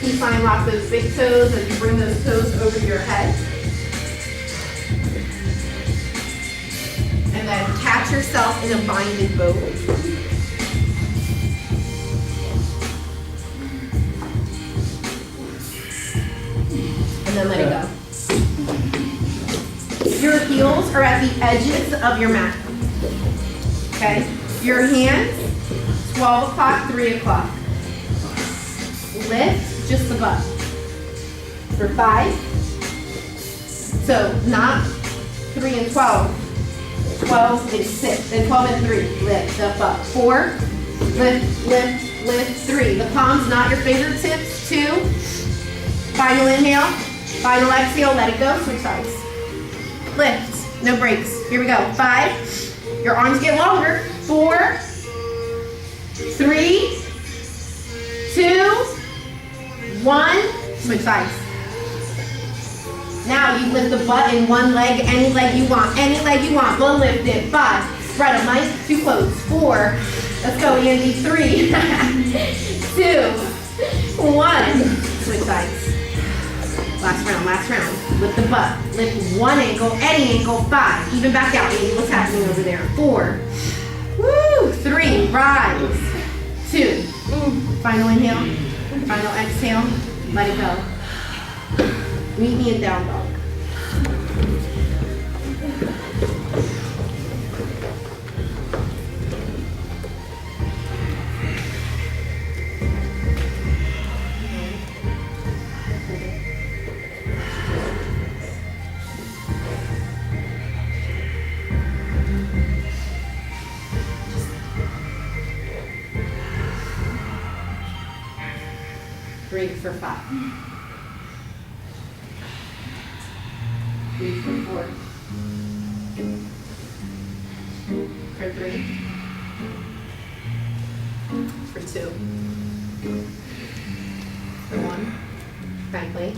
Keep fine, lock those big toes as you bring those toes over your head. And then catch yourself in a binded bow. And then let it go. Your heels are at the edges of your mat. Okay? Your hands, 12 o'clock, 3 o'clock. Lift just the butt. For 5. So not 3 and 12. 12 and 6, and 12 and 3, lift up, up. 4, lift, lift, lift, 3. The palms, not your fingertips. 2, final inhale, final exhale, let it go, switch sides. Lift, no breaks. Here we go. 5, your arms get longer. 4, 3, 2, 1, switch sides. Now you lift the butt in one leg, any leg you want, we'll lift it. 5, spread them nice, too close. 4, let's go Andy, 3, 2, 1, switch sides. Last round, lift the butt, lift one ankle, any ankle. 5, even back out, Andy, what's happening over there? 4, woo, 3, rise, 2, final inhale, final exhale, let it go. Meet me in down dog. Breathe for 5. 3 for 4. For 3. For 2. For 1. Back leg.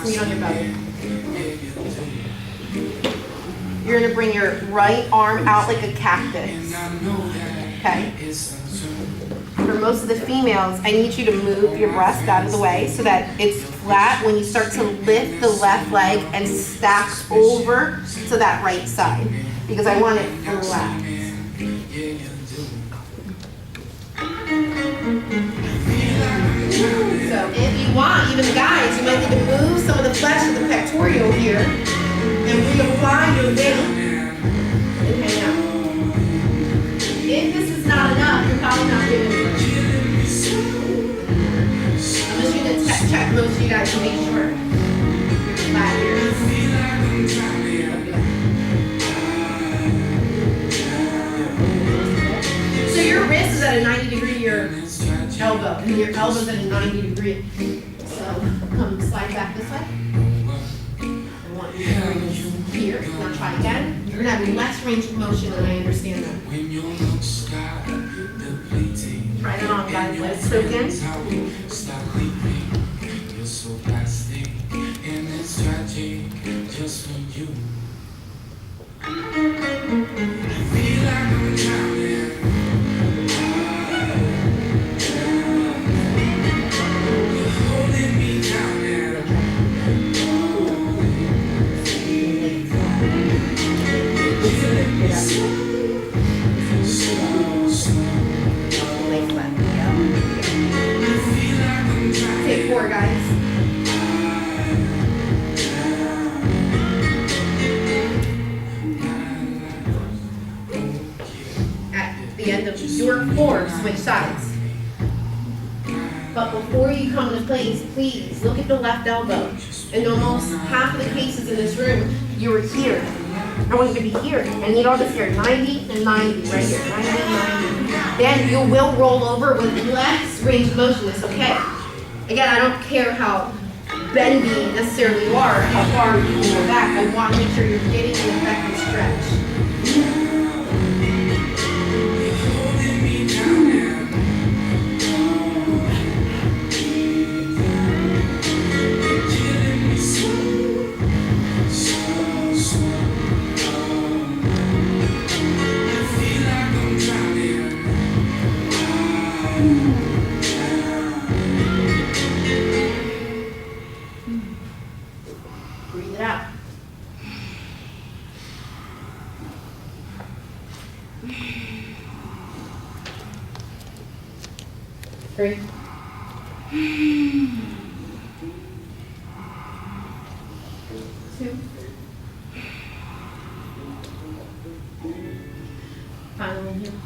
Knee on your belly. You're going to bring your right arm out like a cactus. Okay? For most of the females, I need you to move your breast out of the way so that it's flat when you start to lift the left leg and stack over to that right side, because I want it flat. So if you want, even the guys, you might need to move some of the flesh of the pectoral here and reapply your weight and hang out. If this is not enough, you're probably not doing it. I'm just going to check most of you guys to make sure you're flat. elbow, and your elbow's at a 90 degree. So come slide back this way. I want you to bring this here. Now try again. You're gonna have less range of motion, and I understand that. Try that on, guys. Let it soak in. Just for you. I feel like I'm drowning. You're holding me down now. Killing me slow, slow. Lay flat. Yeah. I feel like I'm drowning. Take 4, guys. The end of your 4, switch sides. But before you come to place, please look at the left elbow. In almost half of the cases in this room, you were here. I want you to be here. I need all this here. 90 and 90 right here. 90 and 90. Then you will roll over with less range of motion. It's okay. Again, I don't care how bendy necessarily you are, how far you can go back. I want to make sure you're getting an effective stretch. Breathe it out. Three. Two. Final one here.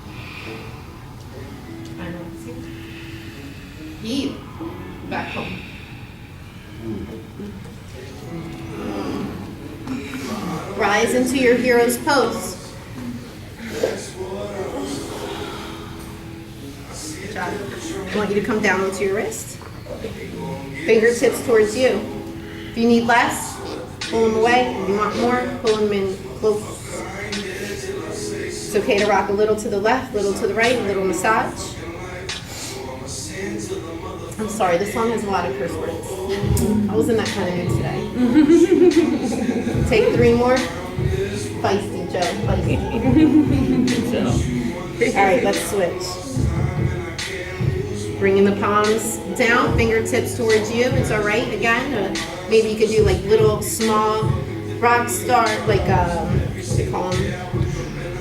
Final one here. Heel. Back home. Rise into your hero's pose. Good job. I want you to come down onto your wrist. Fingertips towards you. If you need less, pull them away. If you want more, pull them in close. It's okay to rock a little to the left, little to the right, a little massage. I'm sorry, this song has a lot of curse words. I was in that kind of mood today. Take 3 more. Feisty, Joe. Feisty. All right, let's switch. Bringing the palms down, fingertips towards you. It's all right. Again, maybe you could do like little small rock star, like what do they call them?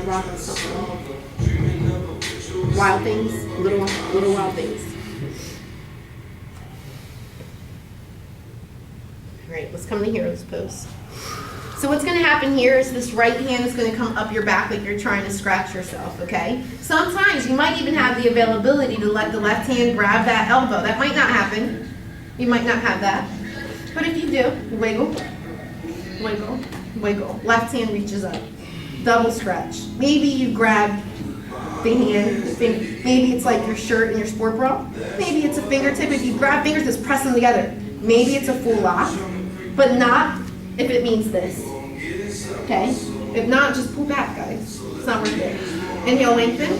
Rock something. Wild things. Little wild things. All right, let's come to hero's pose. So what's going to happen here is this right hand is going to come up your back like you're trying to scratch yourself, okay? Sometimes you might even have the availability to let the left hand grab that elbow. That might not happen. You might not have that. But if you do, wiggle, wiggle, wiggle. Left hand reaches up. Double stretch. Maybe you grab the hand, maybe it's like your shirt and your sport bra. Maybe it's a fingertip. If you grab fingertips, press them together. Maybe it's a full lock, but not if it means this, okay? If not, just pull back, guys. It's not worth it. Inhale, lengthen.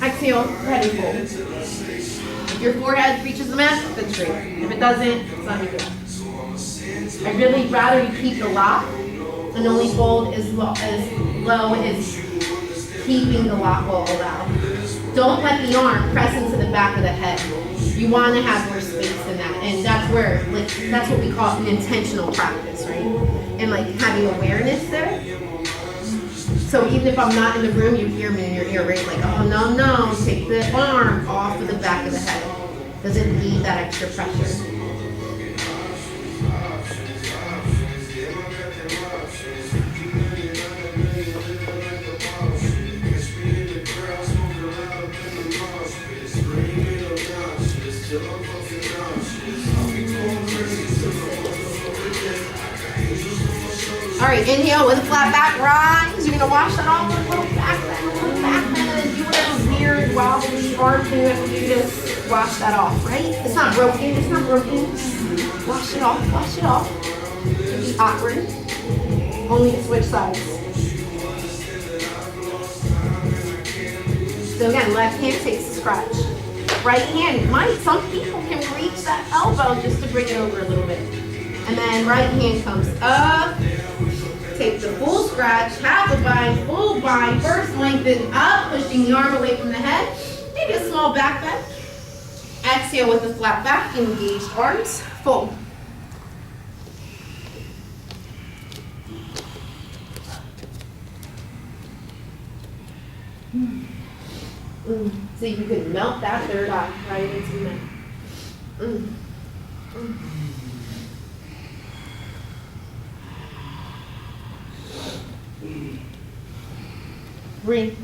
Exhale, head and fold. If your forehead reaches the mat, that's great. If it doesn't, it's not a big deal. I'd really rather you keep the lock and only fold as low as keeping the lock will allow. Don't let the arm press into the back of the head. You want to have more space than that, and that's where, like, that's what we call an intentional practice, right? And like having awareness there. So even if I'm not in the room, you hear me in your ear, right? Like, oh no, take the arm off of the back of the head. Does it need that extra pressure? All right, inhale with a flat back rise. You're gonna wash that off with a little back bend, and do a little mirror wobbly arm thing, I want you to wash that off, right? It's not broken, it's not broken. Wash it off, wash it off. It'd be awkward. Only to switch sides. So again, left hand takes the scratch. Right hand, some people can reach that elbow just to bring it over a little bit. And then right hand comes up. Take the full scratch, half a bind, full bind, first lengthen up, pushing the arm away from the head. Maybe a small back bend. Exhale with a flat back, engaged arms, fold. So you can melt that third eye right into the neck. Breathe.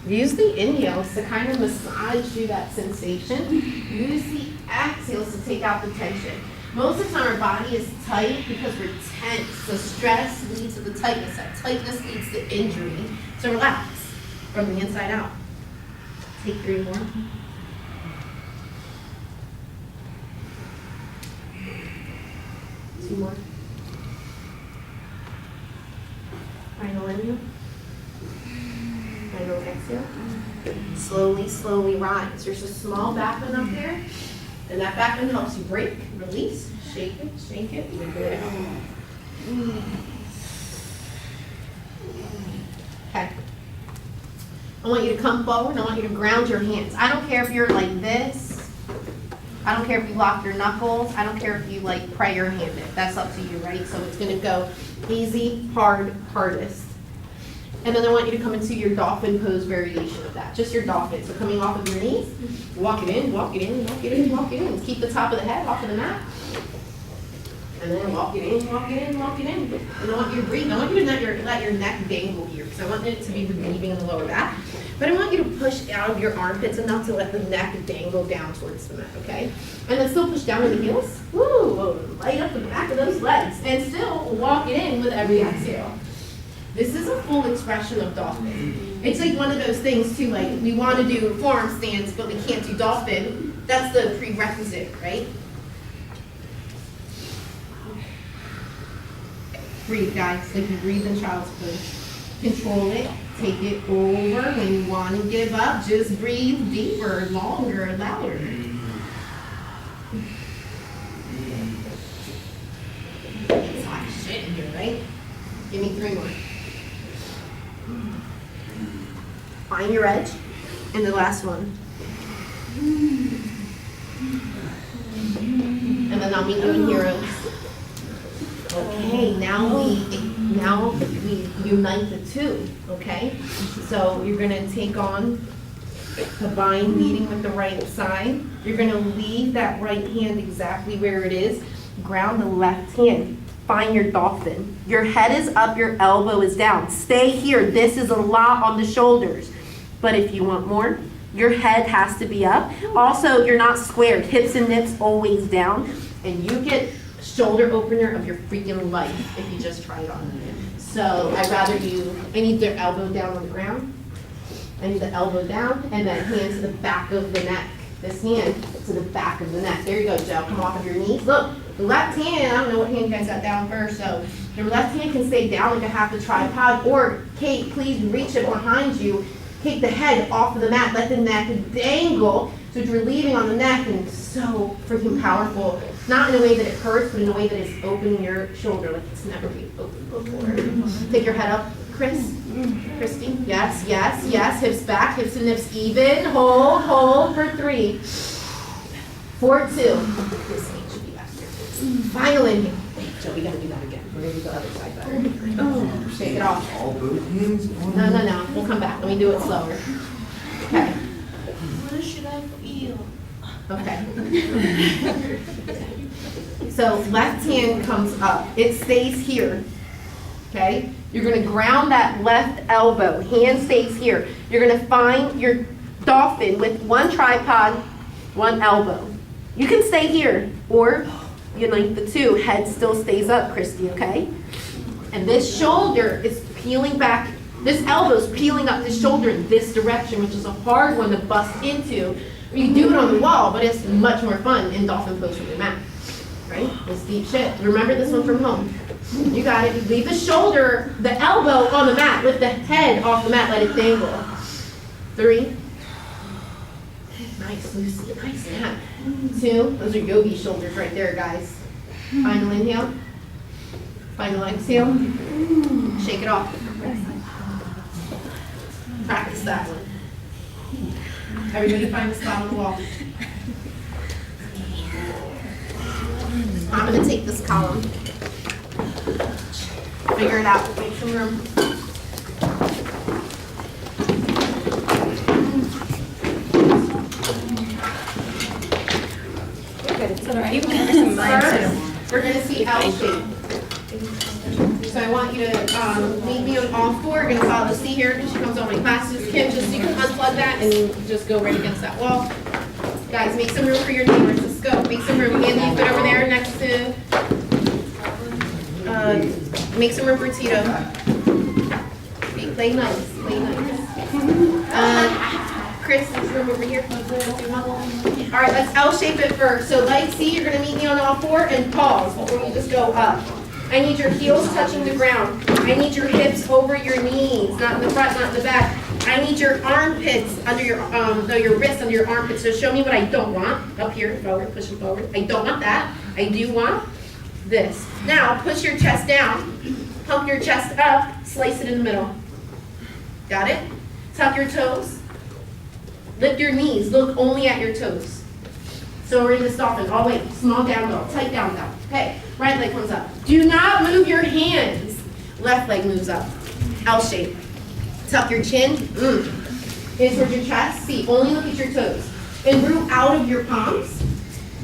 Use the inhales to kind of massage through that sensation. Use the exhales to take out the tension. Most of the time our body is tight because we're tense. So stress leads to the tightness. That tightness leads to injury. So relax from the inside out. Take 3 more. Two more. Final inhale. Final exhale. Slowly, slowly rise. There's a small back bend up there, and that back bend helps you break, release, shake it, wiggle it out. Okay. I want you to come forward. I want you to ground your hands. I don't care if you're like this. I don't care if you lock your knuckles. I don't care if you like prayer hand it. That's up to you, right? So it's going to go easy, hard, hardest. And then I want you to come into your dolphin pose variation of that. Just your dolphin. So coming off of your knees, walk it in, walk it in, walk it in, walk it in. Keep the top of the head off of the mat. And then walk it in, walk it in, walk it in. And I want you to breathe. I want you to let your neck dangle here, because I want it to be relieving in the lower back. But I want you to push out of your armpits enough to let the neck dangle down towards the mat, okay? And then still push down with the heels. Woo! Light up the back of those legs. And still walk it in with every exhale. This is a full expression of dolphin. It's like one of those things too, like we want to do forearm stands, but we can't do dolphin. That's the prerequisite, right? Breathe, guys, like you breathe in child's pose. Control it, take it over. When you want to give up, just breathe deeper, longer, louder. It's hot shit in here, right? Give me 3 more. Find your edge. And the last one. And then I'll meet you in heroes. Okay, now we unite the two, okay? So you're gonna take on the bind leading with the right side. You're gonna leave that right hand exactly where it is. Ground the left hand. Find your dolphin. Your head is up, your elbow is down. Stay here. This is a lot on the shoulders. But if you want more, your head has to be up. Also, you're not squared. Hips and nips always down. And you get shoulder opener of your freaking life if you just try it on. So I need the elbow down on the ground. I need the elbow down and then hand to the back of the neck. This hand to the back of the neck. There you go, Joe. Come off of your knees. Look, the left hand, I don't know what hand you guys got down first, so your left hand can stay down like I have the tripod, or Kate, please reach it behind you. Take the head off of the mat, let the neck dangle, so you're relieving on the neck, and it's so freaking powerful. Not in a way that it hurts, but in a way that it's opening your shoulder like it's never been opened before. Take your head up, Christy. Yes, yes, yes. Hips back, hips and nips even. Hold for 3, 4, 2. This hand should be back here. Final inhale. Wait, Joe, we gotta do that again. We're gonna do the other side better. Oh, shake it off. All both hands on. No. We'll come back. Let me do it slower. Okay. What should I feel? Okay. So left hand comes up. It stays here. Okay? You're going to ground that left elbow. Hand stays here. You're going to find your dolphin with one tripod, one elbow. You can stay here, or unite the two. Head still stays up, Christy, okay? And this shoulder is peeling back This elbow's peeling up the shoulder in this direction, which is a hard one to bust into. You can do it on the wall, but it's much more fun in dolphin pose from your mat. Right? This deep shit. Remember this one from home. You got it. You leave the shoulder, the elbow on the mat. Lift the head off the mat. Let it dangle. 3. Nice, Lucy. Nice nap. 2. Those are yogi shoulders right there, guys. Final inhale. Final exhale. Shake it off. Practice that one. Everybody find a spot on the wall. I'm going to take this column. Figure it out. Make some room. First, we're going to see L shape. So I want you to lead me on all 4. You're going to follow C here because she comes on my classes. Kim, just you can unplug that and just go right against that wall. Guys, make some room for your neighbors. Let's go. Make some room. Andy, you fit over there next to. Make some room for Tito. Okay, play nice. Play nice. Chris, make some room over here. All right, let's L shape it first. So like C, you're going to meet me on all 4 and pause before you just go up. I need your heels touching the ground. I need your hips over your knees, not in the front, not in the back. I need your armpits under your, your wrists under your armpits. So show me what I don't want. Up here, forward, pushing forward. I don't want that. I do want this. Now, push your chest down. Pump your chest up. Slice it in the middle. Got it? Tuck your toes. Lift your knees. Look only at your toes. So we're in this dolphin. Oh, wait. Small down dog. Tight down dog. Okay. Right leg comes up. Do not move your hands. Left leg moves up. L shape. Tuck your chin. In towards your chest. See, only look at your toes. And root out of your palms.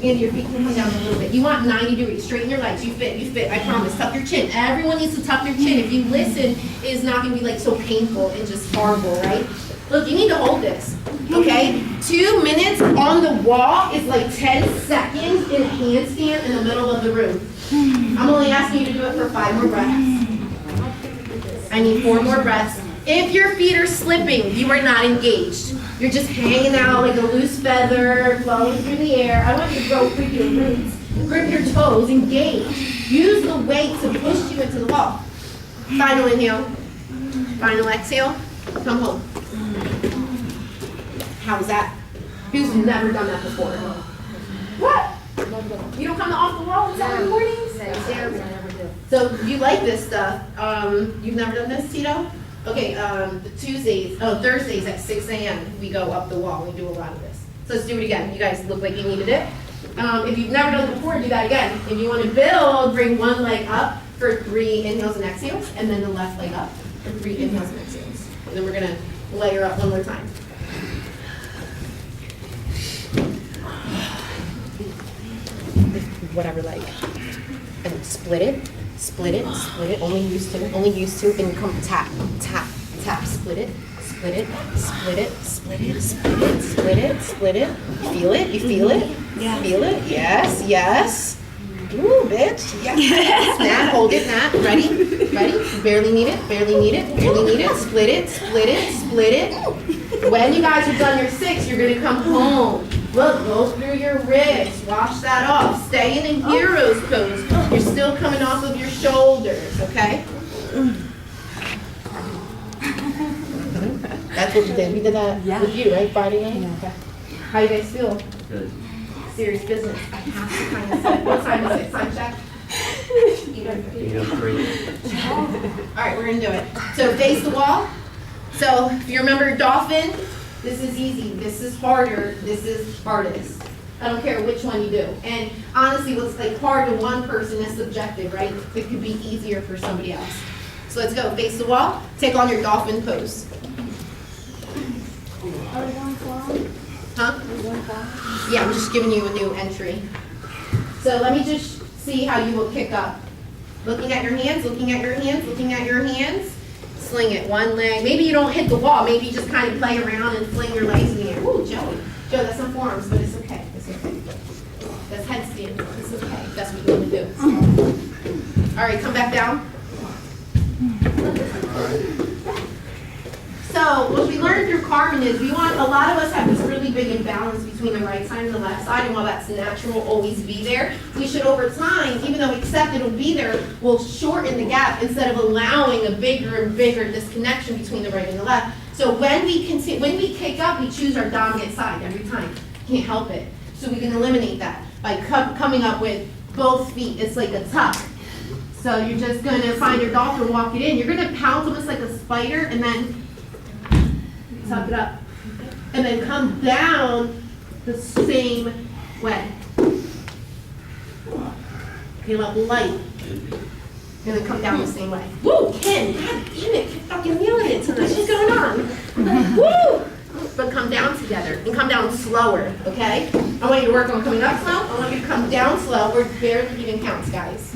And your feet can come down a little bit. You want 90 degrees. Straighten your legs. You fit. I promise. Tuck your chin. Everyone needs to tuck their chin. If you listen, it's not going to be like so painful and just horrible, right? Look, you need to hold this. Okay? 2 minutes on the wall is like 10 seconds in a handstand in the middle of the room. I'm only asking you to do it for 5 more breaths. I need 4 more breaths. If your feet are slipping, you are not engaged. You're just hanging out like a loose feather, flowing through the air. I want you to grow through your roots. Grip your toes, engage. Use the weight to push you into the wall. Final inhale. Final exhale. Come home. How's that? Who's never done that before? What? You don't come off the wall on Saturday mornings? So you like this stuff. You've never done this, Tito? Okay, Thursdays at 6 a.m. we go up the wall. We do a lot of this. So let's do it again. You guys look like you needed it. If you've never done it before, do that again. If you want to build, bring one leg up for 3 inhales and exhales, and then the left leg up for 3 inhales and exhales. And then we're going to layer up one more time. Whatever leg. And split it, only used to, and come tap, split it. Feel it? Yeah. Feel it? Yes. Ooh, bitch. Yes. Nat, hold it, Nat. Ready? Barely need it. Split it. When you guys are done your 6, you're gonna come home. Look, go through your wrists, wash that off. Stay in a hero's pose. You're still coming off of your shoulders, okay? That's what we did. We did that with you, right? Friday night? Yeah. Okay. How you guys feel? Good. Serious business. I have to kind of say. What time is it? Time check? 8:03. All right, we're going to do it. So face the wall. So if you remember dolphin, this is easy. This is harder. This is hardest. I don't care which one you do. And honestly, what's like hard to one person is subjective, right? It could be easier for somebody else. So let's go. Face the wall. Take on your dolphin pose. Huh? Yeah, I'm just giving you a new entry. So let me just see how you will kick up. Looking at your hands. Sling it, one leg. Maybe you don't hit the wall. Maybe you just kind of play around and fling your legs in the air. Ooh, Joe, that's not forearms, but it's okay. That's headstand. It's okay. That's what you want to do. All right, come back down. So what we learned through Carmen is a lot of us have this really big imbalance between the right side and the left side, and while that's natural, always be there, we should over time, even though we accept it'll be there, we'll shorten the gap instead of allowing a bigger and bigger disconnection between the right and the left. So when we kick up, we choose our dominant side every time. Can't help it. So we can eliminate that by coming up with both feet. It's like a tuck. So you're just going to find your dolphin, walk it in. You're going to pounce almost like a spider and then tuck it up. And then come down the same way. Feel up light. And then come down the same way. Woo, Ken, God damn it, you're fucking nailing it tonight. What's going on? Woo! But come down together and come down slower, okay? I want you to work on coming up slow. I want you to come down slow. We're barely even counts, guys.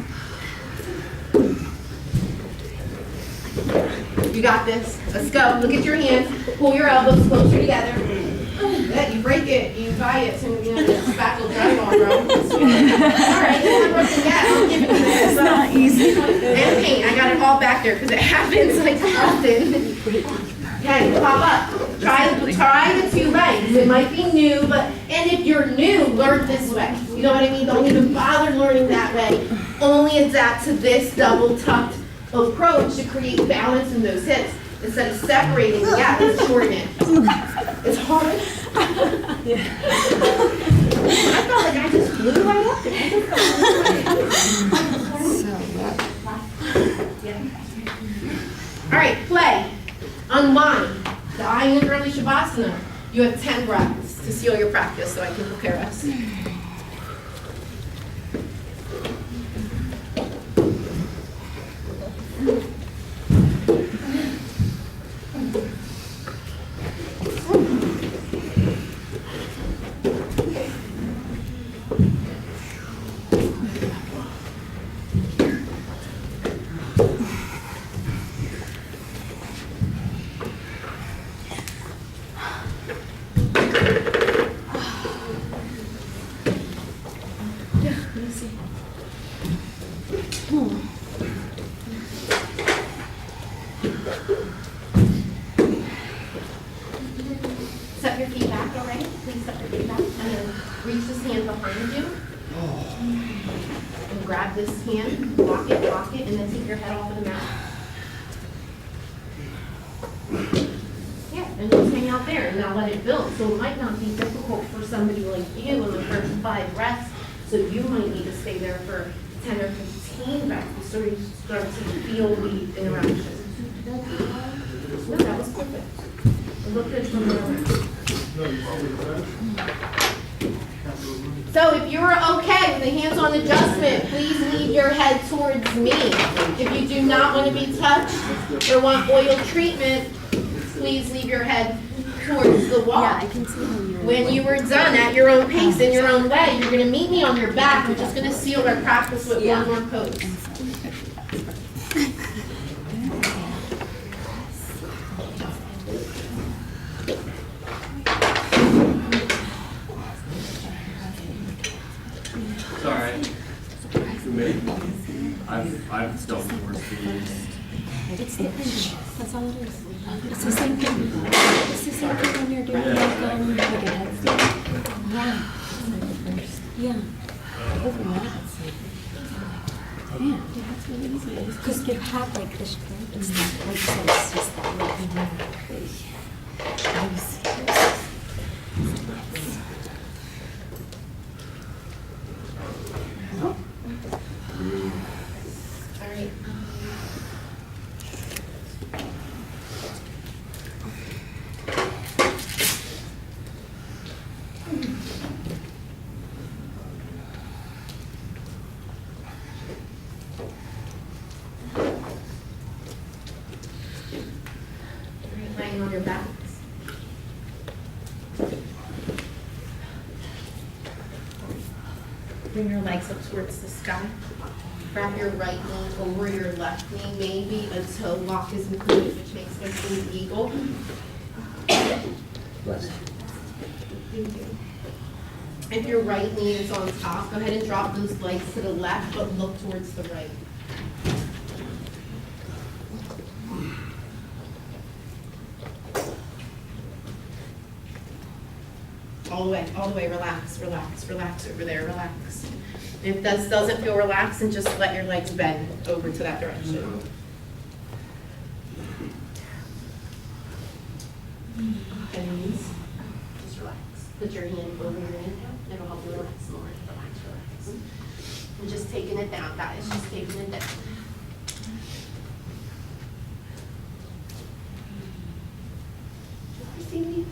You got this. Let's go. Look at your hands. Pull your elbows closer together. Yeah, you break it. You buy it. So you know, it's spackle drywall, bro. All right, it's not broken yet. I'll give it to you. It's not easy. And paint. I got it all back there because it happens like often. Okay, pop up. Try the two legs. It might be new, and if you're new, learn this way. You know what I mean? Don't even bother learning that way. Only adapt to this double tucked approach to create balance in those hips. Instead of separating the gap, let's shorten it. It's hard. I felt like I just flew right up there. All right, play. Unwind. Dying early Shavasana. You have 10 breaths to seal your practice so I can prepare us. Set your feet back, all right? Please set your feet back. And then reach this hand behind you. And grab this hand, lock it, and then take your head off of the mat. Yeah, and just hang out there and now let it build. So it might not be difficult for somebody like you in the first 5 reps. So you might need to stay there for 10 or 15 reps before you start to feel the interaction. No, that was perfect. Look good from there. So if you're okay with the hands-on adjustment, please lead your head towards me. If you do not want to be touched or want oil treatment, please leave your head towards the wall. Yeah, I can see how you're. When you were done at your own pace, in your own way, you're going to meet me on your back. We're just going to seal our practice with one more pose. Sorry. For me, I've done worse things. It's the pinch. That's all it is. It's the same thing. It's the same thing when you're doing like a headstand. Yeah. Over that. Yeah, that's really easy. Because you have like this curve. It's not like so it's just that All right. Laying on your backs. Bring your legs up towards the sky. Wrap your right knee over your left knee. Maybe a toe lock is included, which makes this an eagle. Thank you. If your right knee is on top, go ahead and drop those legs to the left, but look towards the right. all the way, relax, relax, relax over there, relax. If this doesn't feel relaxed, then just let your legs bend over to that direction. Bend your knees, just relax. Put your hand over your inhale, it'll help you relax more. Relax, relax. And just taking it down, guys, just taking it down. You see me?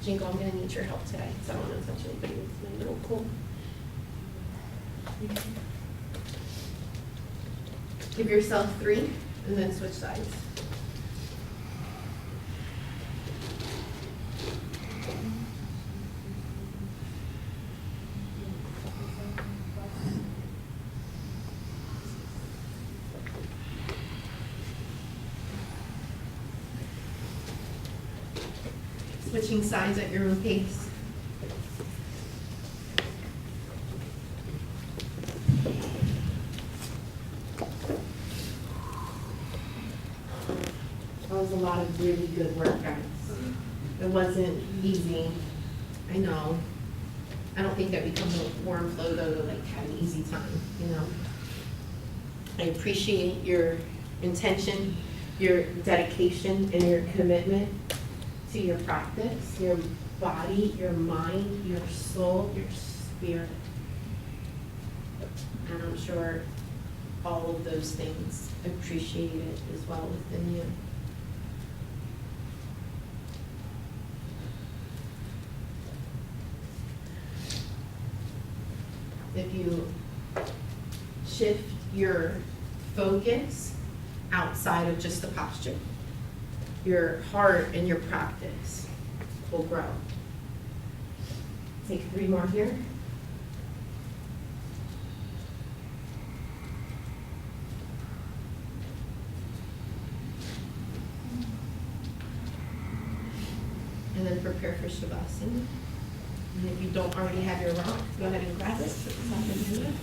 Jingle, I'm gonna need your help today, so I don't want to touch anybody with my little cool. Give yourself 3, and then switch sides. Switching sides at your own pace. That was a lot of really good work, guys. It wasn't easy, I know. I don't think that we come to Warm Flow though to like have an easy time, you know. I appreciate your intention, your dedication, and your commitment to your practice, your body, your mind, your soul, your spirit. And I'm sure all of those things appreciate it as well within you. If you shift your focus outside of just the posture, your heart and your practice will grow. Take 3 more here. And then prepare for Shavasana. And if you don't already have your rock, go ahead and grab it. Put the top in here.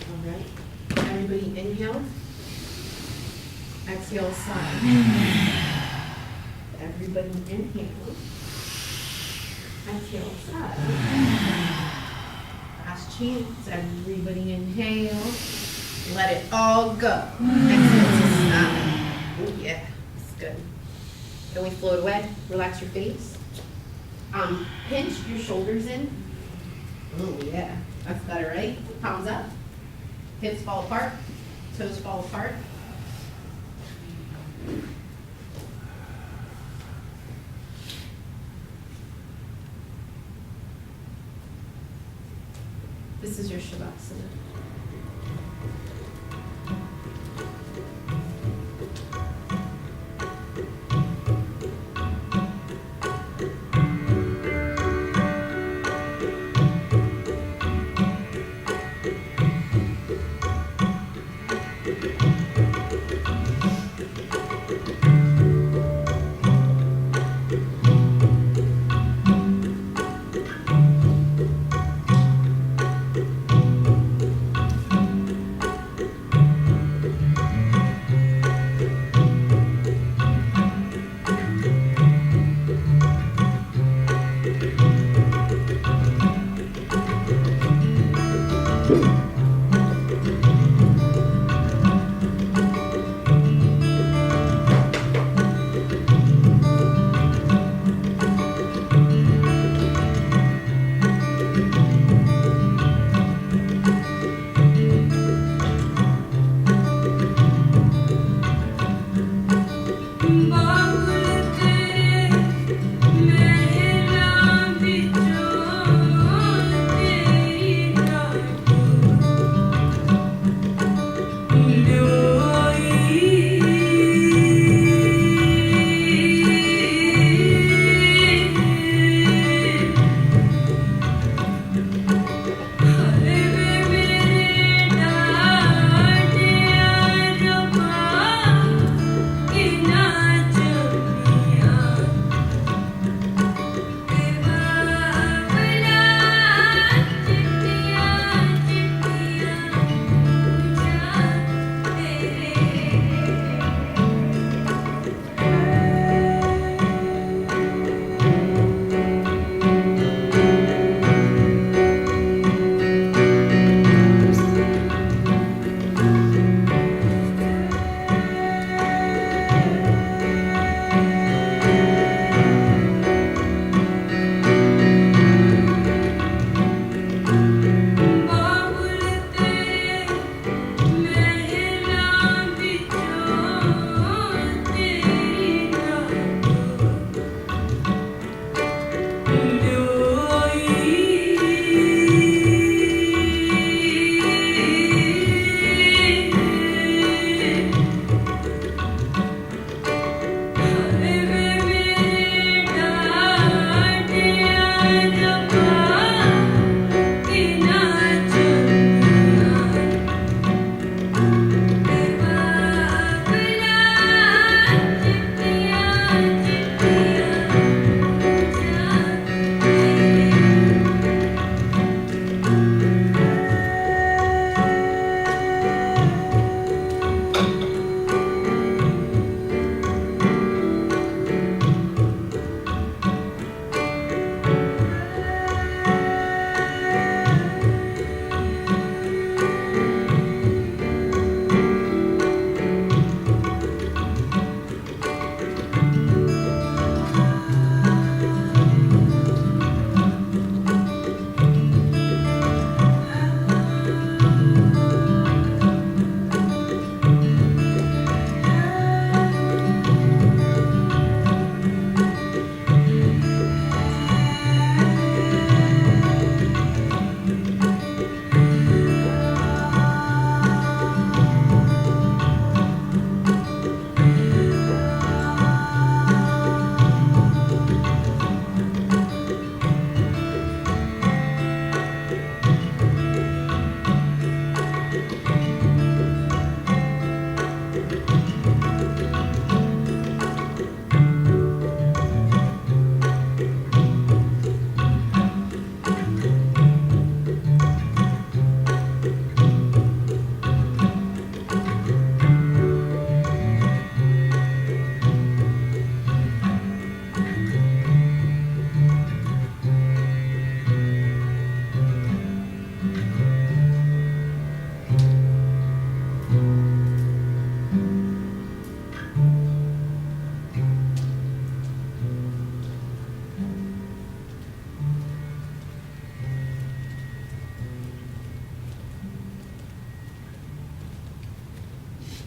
All right. Everybody inhale. Exhale, sigh. Everybody inhale. Exhale, sigh. Last chance. Everybody inhale. Let it all go. Exhale to sigh. Oh yeah, it's good. Then we float away. Relax your face. Pinch your shoulders in. Oh yeah, that's better, right? Palms up. Hips fall apart. Toes fall apart. This is your Shavasana.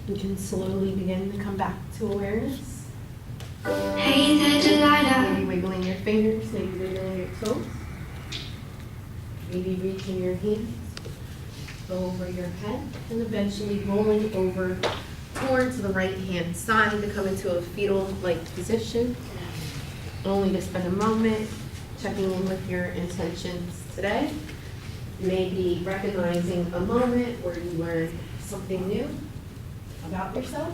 You can slowly begin to come back to awareness. Hey there, Delilah. Maybe wiggling your fingers, maybe wiggling your toes. Maybe reaching your hands over your head and eventually rolling over towards the right hand side to come into a fetal-like position. Only to spend a moment checking in with your intentions today. Maybe recognizing a moment where you learned something new about yourself.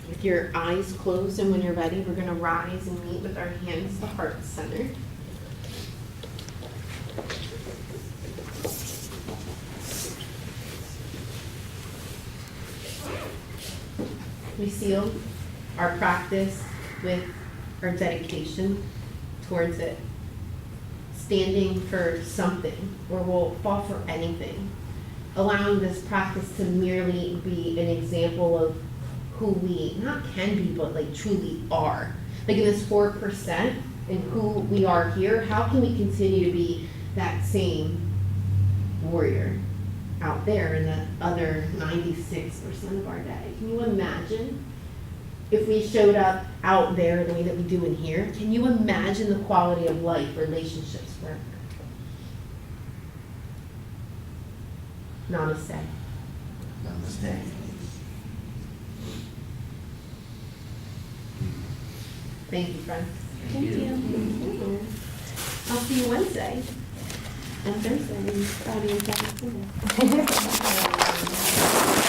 With your eyes closed, and when you're ready, we're going to rise and meet with our hands to heart center. We seal our practice with our dedication towards it. Standing for something, or we'll fall for anything. Allowing this practice to merely be an example of who we, not can be, but like truly are. Like in this 4% and who we are here, how can we continue to be that same warrior out there in the other 96% of our day? Can you imagine if we showed up out there the way that we do in here? Can you imagine the quality of life, relationships, work? Namaste. Namaste. Thank you, friends. Thank you. I'll see you Wednesday and Thursday and Friday and Saturday.